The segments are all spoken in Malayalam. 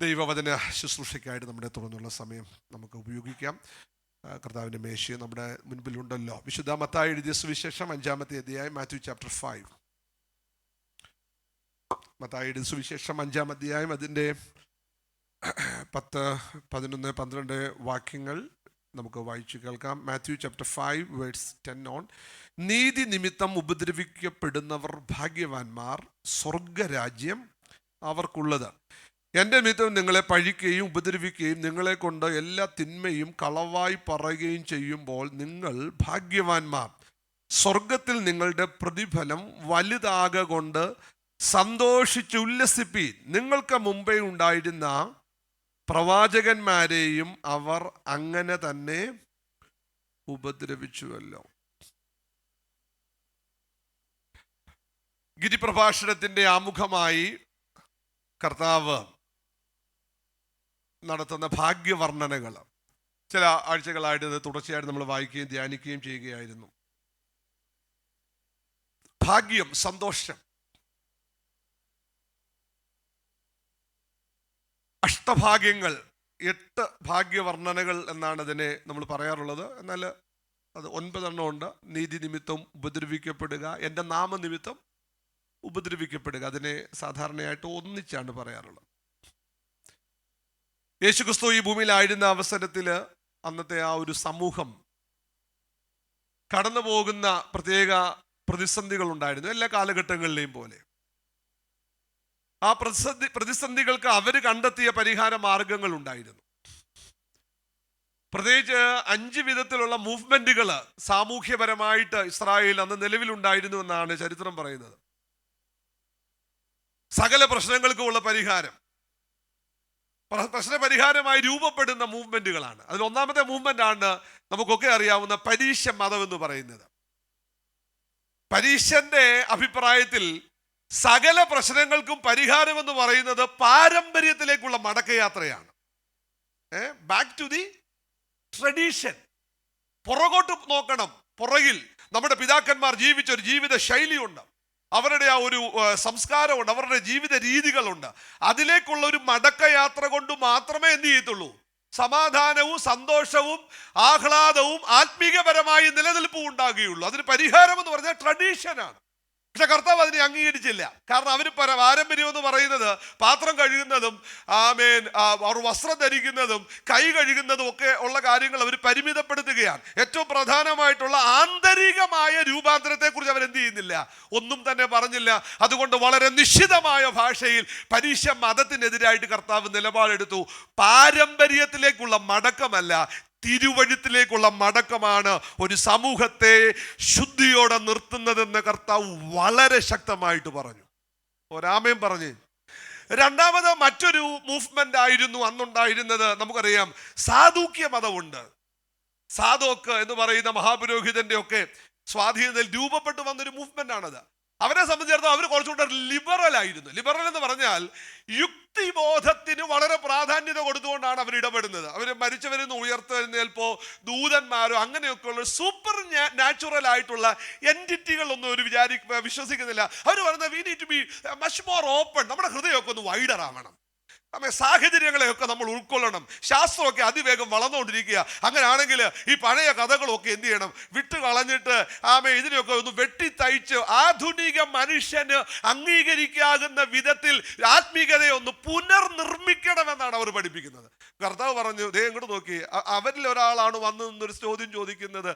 ദൈവവചന ശുശ്രൂഷയ്ക്കായിട്ട് നമ്മുടെ തുടർന്നുള്ള സമയം നമുക്ക് ഉപയോഗിക്കാം. കർത്താവിൻ്റെ മേശയും നമ്മുടെ മുൻപിലുണ്ടല്ലോ. വിശുദ്ധ മത്തായി എഴുതിയ സുവിശേഷം 5-ാമത്തെ അധ്യായം, മാത്യു ചാപ്റ്റർ 5. മത്തായി എഴുതിയ സുവിശേഷം 5-ാം അധ്യായം, അതിൻ്റെ 10, 11, 12 വാക്യങ്ങൾ നമുക്ക് വായിച്ചു കേൾക്കാം. Matthew chapter 5 verse 10 on. നീതി നിമിത്തം ഉപദ്രവിക്കപ്പെടുന്നവർ ഭാഗ്യവാന്മാർ, സ്വർഗരാജ്യം അവർക്കുള്ളത്. എൻ്റെ നിമിത്തം നിങ്ങളെ പഴിക്കുകയും ഉപദ്രവിക്കുകയും നിങ്ങളെ കൊണ്ട് എല്ലാ തിന്മയും കളവായി പറയുകയും ചെയ്യുമ്പോൾ നിങ്ങൾ ഭാഗ്യവാന്മാർ, സ്വർഗത്തിൽ നിങ്ങളുടെ പ്രതിഫലം വലുതാകൊണ്ട് സന്തോഷിച്ച് ഉല്ലസിപ്പീൻ. നിങ്ങൾക്ക് മുമ്പേ ഉണ്ടായിരുന്ന പ്രവാചകന്മാരെയും അവർ അങ്ങനെ തന്നെ ഉപദ്രവിച്ചുവല്ലോ. ഗിരിപ്രഭാഷണത്തിൻ്റെ ആമുഖമായി കർത്താവ് നടത്തുന്ന ഭാഗ്യവർണ്ണനകൾ ചില ആഴ്ചകളായിട്ട് തുടർച്ചയായിട്ട് നമ്മൾ വായിക്കുകയും ധ്യാനിക്കുകയും ചെയ്യുകയായിരുന്നു. ഭാഗ്യം, സന്തോഷം, അഷ്ടഭാഗ്യങ്ങൾ, 8 ഭാഗ്യവർണ്ണനകൾ എന്നാണ് അതിനെ നമ്മൾ പറയാറുള്ളത്. എന്നാൽ അത് 9 ഉണ്ട്. നീതി നിമിത്തം ഉപദ്രവിക്കപ്പെടുക, എൻ്റെ നാമനിമിത്തം ഉപദ്രവിക്കപ്പെടുക, അതിനെ സാധാരണയായിട്ട് ഒന്നിച്ചാണ് പറയാറുള്ളത്. യേശുക്രിസ്തു ഈ ഭൂമിയിലായിരുന്ന അവസരത്തിൽ അന്നത്തെ ആ ഒരു സമൂഹം കടന്നു പോകുന്ന പ്രത്യേക പ്രതിസന്ധികൾ ഉണ്ടായിരുന്നു, എല്ലാ കാലഘട്ടങ്ങളിലെയും പോലെ. ആ പ്രതിസന്ധികൾക്ക് അവർ കണ്ടെത്തിയ പരിഹാര മാർഗങ്ങൾ ഉണ്ടായിരുന്നു. പ്രത്യേകിച്ച് 5 വിധത്തിലുള്ള മൂവ്മെന്റുകൾ സാമൂഹ്യപരമായിട്ട് ഇസ്രായേൽ അന്ന് നിലവിലുണ്ടായിരുന്നു എന്നാണ് ചരിത്രം പറയുന്നത്. സകല പ്രശ്നങ്ങൾക്കുമുള്ള പരിഹാരം, പ്രശ്നപരിഹാരമായി രൂപപ്പെടുന്ന മൂവ്മെന്റുകളാണ്. അതിൽ ഒന്നാമത്തെ മൂവ്മെന്റ് ആണ് നമുക്കൊക്കെ അറിയാവുന്ന പരീശ മതം എന്ന് പറയുന്നത്. പരീശന്റെ അഭിപ്രായത്തിൽ സകല പ്രശ്നങ്ങൾക്കും പരിഹാരം എന്ന് പറയുന്നത് പാരമ്പര്യത്തിലേക്കുള്ള മടക്കയാത്രയാണ്. Back to the tradition. പുറകോട്ട് നോക്കണം. പുറകിൽ നമ്മുടെ പിതാക്കന്മാർ ജീവിച്ച ഒരു ജീവിത ശൈലിയുണ്ട്, അവരുടെ ആ ഒരു സംസ്കാരമുണ്ട്, അവരുടെ ജീവിത രീതികളുണ്ട്. അതിലേക്കുള്ള ഒരു മടക്കയാത്ര കൊണ്ട് മാത്രമേ എന്ത് ചെയ്യത്തുള്ളൂ? സമാധാനവും സന്തോഷവും ആഹ്ലാദവും ആത്മീകപരമായ നിലനിൽപ്പും ഉണ്ടാകുകയുള്ളൂ. അതിന് പരിഹാരം എന്ന് പറഞ്ഞാൽ ട്രഡീഷനാണ്. പക്ഷെ കർത്താവ് അതിനെ അംഗീകരിച്ചില്ല. കാരണം അവർ പാരമ്പര്യം എന്ന് പറയുന്നത് പാത്രം കഴുകുന്നതും അവർ വസ്ത്രം ധരിക്കുന്നതും കൈ കഴുകുന്നതും ഒക്കെ ഉള്ള കാര്യങ്ങൾ അവർ പരിമിതപ്പെടുത്തുകയാണ്. ഏറ്റവും പ്രധാനമായിട്ടുള്ള ആന്തരികമായ രൂപാന്തരത്തെക്കുറിച്ച് അവരെന്ത് ചെയ്യുന്നില്ല, ഒന്നും തന്നെ പറഞ്ഞില്ല. അതുകൊണ്ട് വളരെ നിശ്ചിതമായ ഭാഷയിൽ പരീശ മതത്തിനെതിരായിട്ട് കർത്താവ് നിലപാടെടുത്തു. പാരമ്പര്യത്തിലേക്കുള്ള മടക്കമല്ല, തിരുവഴുത്തിലേക്കുള്ള മടക്കമാണ് ഒരു സമൂഹത്തെ ശുദ്ധിയോടെ നിർത്തുന്നതെന്ന് കർത്താവ് വളരെ ശക്തമായിട്ട് പറഞ്ഞു. ഒരാമയും പറഞ്ഞ്. രണ്ടാമത് മറ്റൊരു മൂവ്മെന്റ് ആയിരുന്നു അന്നുണ്ടായിരുന്നത്. നമുക്കറിയാം, സാധൂക്യ മതമുണ്ട്. സാധോക്ക് എന്ന് പറയുന്ന മഹാപുരോഹിതന്റെ ഒക്കെ സ്വാധീനത്തിൽ രൂപപ്പെട്ടു വന്നൊരു മൂവ്മെന്റ് ആണത്. അവരെ സംബന്ധിച്ചിടത്തോളം അവർ കുറച്ചുകൂടെ ലിബറൽ ആയിരുന്നു. ലിബറൽ എന്ന് പറഞ്ഞാൽ യുക്തിബോധത്തിന് വളരെ പ്രാധാന്യത കൊടുത്തുകൊണ്ടാണ് അവർ ഇടപെടുന്നത്. അവർ മരിച്ചവരിൽ നിന്ന് ഉയർത്തെഴുന്നേൽപ്പോ ദൂതന്മാരോ അങ്ങനെയൊക്കെയുള്ള സൂപ്പർ നാച്ചുറൽ ആയിട്ടുള്ള എൻറ്റിറ്റികളൊന്നും അവർ വിശ്വസിക്കുന്നില്ല. അവർ പറയുന്നത് we need to be much more open. നമ്മുടെ ഹൃദയമൊക്കെ ഒന്ന് വൈഡർ ആവണം, സാഹചര്യങ്ങളെയൊക്കെ നമ്മൾ ഉൾക്കൊള്ളണം. ശാസ്ത്രമൊക്കെ അതിവേഗം വളർന്നുകൊണ്ടിരിക്കുക. അങ്ങനെയാണെങ്കിൽ ഈ പഴയ കഥകളൊക്കെ എന്ത് ചെയ്യണം, വിട്ടുകളഞ്ഞിട്ട് ഇതിനെയൊക്കെ ഒന്ന് വെട്ടിത്തയ്ച്ച് ആധുനിക മനുഷ്യന് അംഗീകരിക്കാകുന്ന വിധത്തിൽ ആത്മീയതയെ ഒന്ന് പുനർനിർമ്മിക്കണമെന്നാണ് അവർ പഠിപ്പിക്കുന്നത്. കർത്താവ് പറഞ്ഞു, ദേ ഇങ്ങോട്ട് നോക്കി, അവരിൽ ഒരാളാണ് വന്നു നിന്നൊരു ചോദ്യം ചോദിക്കുന്നത്.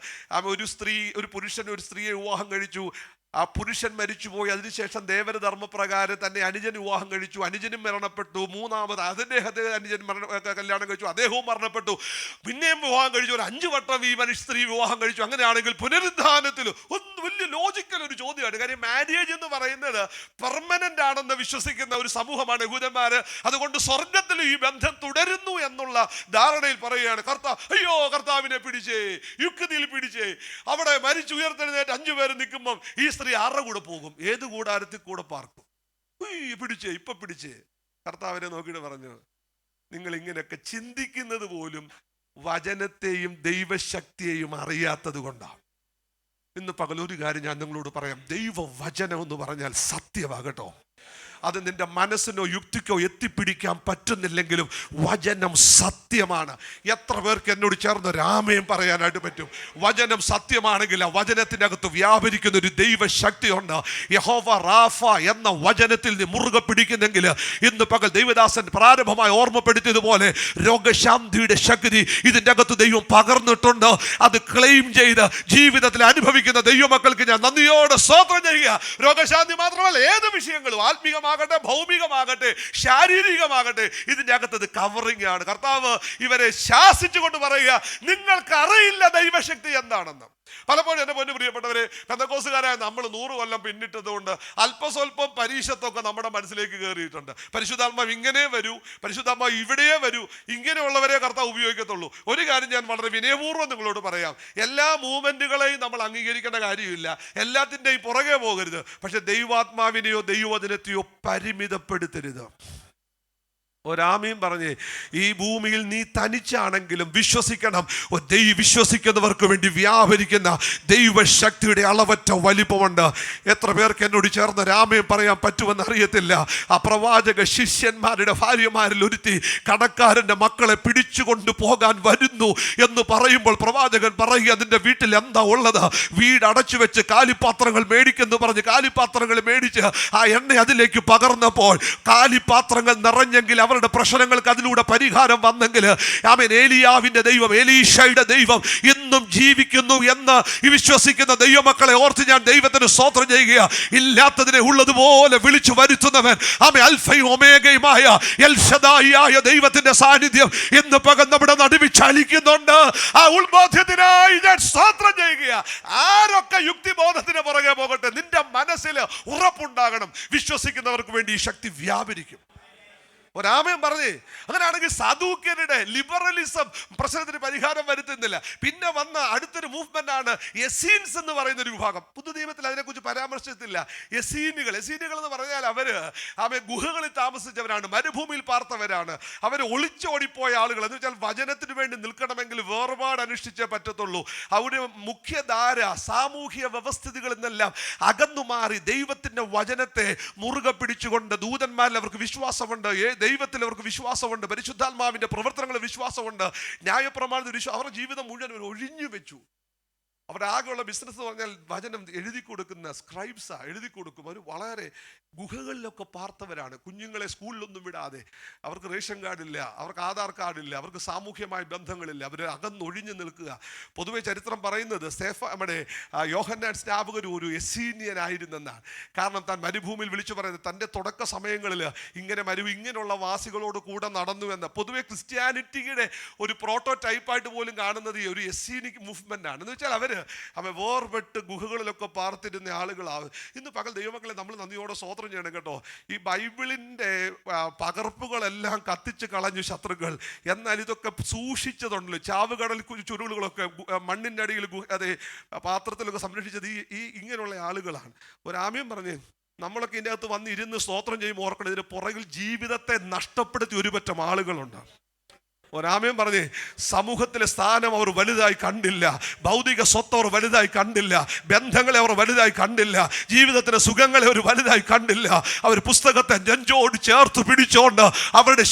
ഒരു പുരുഷൻ ഒരു സ്ത്രീയെ വിവാഹം കഴിച്ചു. ആ പുരുഷൻ മരിച്ചുപോയി. അതിനുശേഷം ദേവരധർമ്മപ്രകാരം തന്നെ അനുജൻ വിവാഹം കഴിച്ചു. അനുജനും മരണപ്പെട്ടു. മൂന്നാമത് അതിൻ്റെ അനുജൻ കല്യാണം കഴിച്ചു, അദ്ദേഹവും മരണപ്പെട്ടു. പിന്നെയും വിവാഹം കഴിച്ചു. ഒരു 5 വട്ടം ഈ സ്ത്രീ വിവാഹം കഴിച്ചു. അങ്ങനെയാണെങ്കിൽ പുനരുദ്ധാനത്തിൽ ഒന്ന് വലിയ ലോജിക്കൽ ഒരു ചോദ്യമാണ്. കാര്യം മാര്യേജ് എന്ന് പറയുന്നത് പെർമനന്റ് ആണെന്ന് വിശ്വസിക്കുന്ന ഒരു സമൂഹമാണ് യഹൂദന്മാര്. അതുകൊണ്ട് സ്വർഗത്തിൽ ഈ ബന്ധം തുടരുന്നു എന്നുള്ള ധാരണയിൽ പറയുകയാണ്. കർത്താവിനെ പിടിച്ചേ, യുക്തിയിൽ പിടിച്ചേ. അവിടെ മരിച്ചു ഉയർത്തെഴുന്നേറ്റ് 5 പേര് നിൽക്കുമ്പം ഈ സ്ത്രീ ആരുടെ കൂടെ പോകും? ഏത് കൂടാരത്തിൽ കൂടെ പാർക്കും? പിടിച്ചേ. കർത്താവിനെ നോക്കിയിട്ട് പറഞ്ഞു, നിങ്ങൾ ഇങ്ങനെയൊക്കെ ചിന്തിക്കുന്നത് പോലും വചനത്തെയും ദൈവശക്തിയെയും അറിയാത്തത് കൊണ്ടാണ്. ഇന്ന് പകലൊരു കാര്യം ഞാൻ നിങ്ങളോട് പറയാം. ദൈവവചനം എന്ന് പറഞ്ഞാൽ സത്യമാകട്ടോ. അത് നിന്റെ മനസ്സിനോ യുക്തിക്കോ എത്തിപ്പിടിക്കാൻ പറ്റുന്നില്ലെങ്കിലും വചനം സത്യമാണ്. എത്ര പേർക്ക് എന്നോട് ചേർന്ന് രാമയും പറയാനായിട്ട് പറ്റും? വചനം സത്യമാണെങ്കിൽ ആ വചനത്തിനകത്ത് വ്യാപരിക്കുന്ന ഒരു ദൈവശക്തിയുണ്ട്. യഹോവ റാഫ എന്ന വചനത്തിൽ നീ മുറുകെ പിടിക്കുന്നെങ്കിൽ ഇന്ന് പകൽ ദൈവദാസൻ പ്രാരംഭമായി ഓർമ്മപ്പെടുത്തിയതുപോലെ രോഗശാന്തിയുടെ ശക്തി ഇതിൻ്റെ അകത്ത് ദൈവം പകർന്നിട്ടുണ്ട്. അത് ക്ലെയിം ചെയ്ത് ജീവിതത്തിൽ അനുഭവിക്കുന്ന ദൈവമക്കൾക്ക് ഞാൻ നന്ദിയോടെ സ്തോത്രം ചെയ്യുക. രോഗശാന്തി മാത്രമല്ല, ഏത് വിഷയങ്ങളും ആത്മീയമാകട്ടെ, ഭൗമികമാകട്ടെ, ശാരീരികമാകട്ടെ, ഇതിൻ്റെ അകത്തത് കവറിംഗ് ആണ്. കർത്താവ് ഇവരെ ശാസിച്ചുകൊണ്ട് പറയുക, നിങ്ങൾക്ക് അറിയില്ല ദൈവശക്തി എന്താണെന്ന്. പലപ്പോഴും എൻ്റെ പൊന്നു പ്രിയപ്പെട്ടവരെ, പെന്തക്കോസ്തുകാരായ നമ്മൾ 100 കൊല്ലം പിന്നിട്ടതുകൊണ്ട് അല്പസ്വല്പം പരീക്ഷത്തൊക്കെ നമ്മുടെ മനസ്സിലേക്ക് കയറിയിട്ടുണ്ട്. പരിശുദ്ധാത്മാവ് ഇങ്ങനെ വരൂ, പരിശുദ്ധാത്മാവ് ഇവിടെയേ വരൂ, ഇങ്ങനെയുള്ളവരെ കർത്താവ് ഉപയോഗിക്കത്തുള്ളൂ. ഒരു കാര്യം ഞാൻ വളരെ വിനയപൂർവ്വം നിങ്ങളോട് പറയാം, എല്ലാ മൂവ്മെന്റുകളെയും നമ്മൾ അംഗീകരിക്കേണ്ട കാര്യമില്ല, എല്ലാത്തിൻ്റെയും പുറകെ പോകരുത്. പക്ഷെ ദൈവാത്മാവിനെയോ ദൈവവചനത്തെയോ പരിമിതപ്പെടുത്തരുത്. ഒരാമീൻ പറഞ്ഞേ, ഈ ഭൂമിയിൽ നീ തനിച്ചാണെങ്കിലും വിശ്വസിക്കണം, വിശ്വസിക്കുന്നവർക്ക് വേണ്ടി വ്യാപരിക്കുന്ന ദൈവശക്തിയുടെ അളവറ്റ വലിപ്പമുണ്ട്. എത്ര പേർക്ക് എന്നോട് ചേർന്ന് രാമയും പറയാൻ പറ്റുമെന്ന് അറിയത്തില്ല. ആ പ്രവാചക ശിഷ്യന്മാരുടെ ഭാര്യമാരിൽ ഒരുത്തി കടക്കാരൻ്റെ മക്കളെ പിടിച്ചുകൊണ്ട് പോകാൻ വരുന്നു എന്ന് പറയുമ്പോൾ പ്രവാചകൻ പറയുക, നിന്റെ വീട്ടിൽ എന്താ ഉള്ളത്? വീട് അടച്ചു വെച്ച് കാലിപ്പാത്രങ്ങൾ മേടിക്കുന്നു പറഞ്ഞ് കാലിപ്പാത്രങ്ങൾ മേടിച്ച് ആ എണ്ണ അതിലേക്ക് പകർന്നപ്പോൾ കാലിപ്പാത്രങ്ങൾ നിറഞ്ഞെങ്കിൽ അവരുടെ പ്രശ്നങ്ങൾക്ക് അതിലൂടെ പരിഹാരം വന്നെങ്കിൽ, ആമേൻ, ഏലിയാവിന്റെ ദൈവം, എലീശയുടെ ദൈവം ഇന്നും ജീവിക്കുന്നു എന്ന് വിശ്വസിക്കുന്ന ദൈവമക്കളെ ഓർത്ത് ഞാൻ ദൈവത്തിന് സ്തോത്രം ചെയ്യുക. ഇല്ലാത്തതിനെ ഉള്ളതുപോലെ വിളിച്ചു വരുത്തുന്നവൻ, ആമേൻ, അൽഫയും ഒമേഗയുമായ എൽ ശദായിയായ ദൈവത്തിന്റെ സാന്നിധ്യം ഇന്ന് പകൽ നമ്മുടെ നടുവിൽ ചലിക്കുന്നുണ്ട്. ആ ഉൾബോധ്യത്തിനായി ഞാൻ സ്തോത്രം ചെയ്യുക. ആരൊക്കെ യുക്തിബോധത്തിന് പുറകെ പോകട്ടെ, നിന്റെ മനസ്സിൽ ഉറപ്പുണ്ടാകണം, വിശ്വസിക്കുന്നവർക്ക് വേണ്ടി ഈ ശക്തി വ്യാപരിക്കും. ഒരാമയും പറഞ്ഞേ. അങ്ങനെയാണെങ്കിൽ സദൂക്യരുടെ ലിബറലിസം പ്രശ്നത്തിന് പരിഹാരം വരുത്തുന്നില്ല. പിന്നെ വന്ന അടുത്തൊരു മൂവ്മെന്റ് ആണ് എസീൻസ് എന്ന് പറയുന്ന ഒരു വിഭാഗം. പുതുനിയമത്തിൽ അതിനെക്കുറിച്ച് പരാമർശിച്ചില്ല. എസീനുകൾ എന്ന് പറഞ്ഞാൽ അവര് ഗുഹകളിൽ താമസിച്ചവരാണ്, മരുഭൂമിയിൽ പാർത്തവരാണ്, അവർ ഒളിച്ചോടിപ്പോയ ആളുകൾ. എന്ന് വെച്ചാൽ വചനത്തിന് വേണ്ടി നിൽക്കണമെങ്കിൽ വേർപാട് അനുഷ്ഠിച്ചേ പറ്റത്തുള്ളൂ. അവരുടെ മുഖ്യധാര സാമൂഹ്യ വ്യവസ്ഥിതികളിൽ നിന്നെല്ലാം അകന്നു മാറി ദൈവത്തിന്റെ വചനത്തെ മുറുകെ പിടിച്ചുകൊണ്ട്, ദൂതന്മാരിൽ അവർക്ക് വിശ്വാസമുണ്ട്, ദൈവത്തിൽ അവർക്ക് വിശ്വാസമുണ്ട്, പരിശുദ്ധാത്മാവിന്റെ പ്രവർത്തനങ്ങളിൽ വിശ്വാസമുണ്ട്, ന്യായപ്രമാണത്തിൽ വിശ്വാസം, അവരുടെ ജീവിതം മുഴുവൻ ഒഴിഞ്ഞു വെച്ചു. അവരുടെ ആകെയുള്ള ബിസിനസ് എന്ന് പറഞ്ഞാൽ വചനം എഴുതി കൊടുക്കുന്ന സ്ക്രൈബ്സാ എഴുതി കൊടുക്കും. അവർ വളരെ ഗുഹകളിലൊക്കെ പാർത്തവരാണ്. കുഞ്ഞുങ്ങളെ സ്കൂളിലൊന്നും വിടാതെ, അവർക്ക് റേഷൻ കാർഡില്ല, അവർക്ക് ആധാർ കാർഡില്ല, അവർക്ക് സാമൂഹ്യമായ ബന്ധങ്ങളില്ല, അവർ അകന്നൊഴിഞ്ഞു നിൽക്കുക. പൊതുവെ ചരിത്രം പറയുന്നത് നമ്മുടെ യോഹന്നാൻ സ്നാപകർ ഒരു എസീനിയനായിരുന്നെന്നാണ്. കാരണം താൻ മരുഭൂമിയിൽ വിളിച്ചു പറയുന്നത് തൻ്റെ തുടക്ക സമയങ്ങളിൽ ഇങ്ങനെയുള്ള വാസികളോട് കൂടെ നടന്നുവെന്ന്. പൊതുവെ ക്രിസ്ത്യാനിറ്റിയുടെ ഒരു പ്രോട്ടോടൈപ്പായിട്ട് പോലും കാണുന്നത് ഈ ഒരു എസീനിക് മൂവ്മെന്റ് ആണ്. എന്ന് വെച്ചാൽ അവര് വേർപെട്ട് ഗുഹകളിലൊക്കെ പാർത്തിരുന്ന ആളുകളാണ്. ഇന്ന് പകൽ ദൈവമക്കളെ നമ്മൾ നന്ദിയോടെ സ്തോത്രം ചെയ്യണം കേട്ടോ. ഈ ബൈബിളിന്റെ പകർപ്പുകളെല്ലാം കത്തിച്ച് കളഞ്ഞു ശത്രുക്കൾ. എന്നാൽ ഇതൊക്കെ സൂക്ഷിച്ചതുണ്ടല്ലോ, ചാവുകടൽ ചുരുളുകളൊക്കെ മണ്ണിൻ്റെ അടിയിൽ അതെ പാത്രത്തിലൊക്കെ സംരക്ഷിച്ചത് ഈ ഇങ്ങനെയുള്ള ആളുകളാണ്. ഒരാമയും പറഞ്ഞേ, നമ്മളൊക്കെ ഇതിൻ്റെ അകത്ത് വന്നിരുന്ന് സ്തോത്രം ചെയ്യുമ്പോൾ ഓർക്കണം, ഇതിന് പുറകിൽ ജീവിതത്തെ നഷ്ടപ്പെടുത്തി ഒരുപറ്റം ആളുകളുണ്ട്. ഒരാമയും പറഞ്ഞേ, സമൂഹത്തിലെ സ്ഥാനം അവർ വലുതായി കണ്ടില്ല, ഭൗതിക സ്വത്ത് അവർ വലുതായി കണ്ടില്ല, ബന്ധങ്ങളെ അവർ വലുതായി കണ്ടില്ല, ജീവിതത്തിലെ സുഖങ്ങളെ അവർ വലുതായി കണ്ടില്ല. അവർ പുസ്തകത്തെ നെഞ്ചോട് ചേർത്ത് പിടിച്ചോണ്ട് അവരുടെ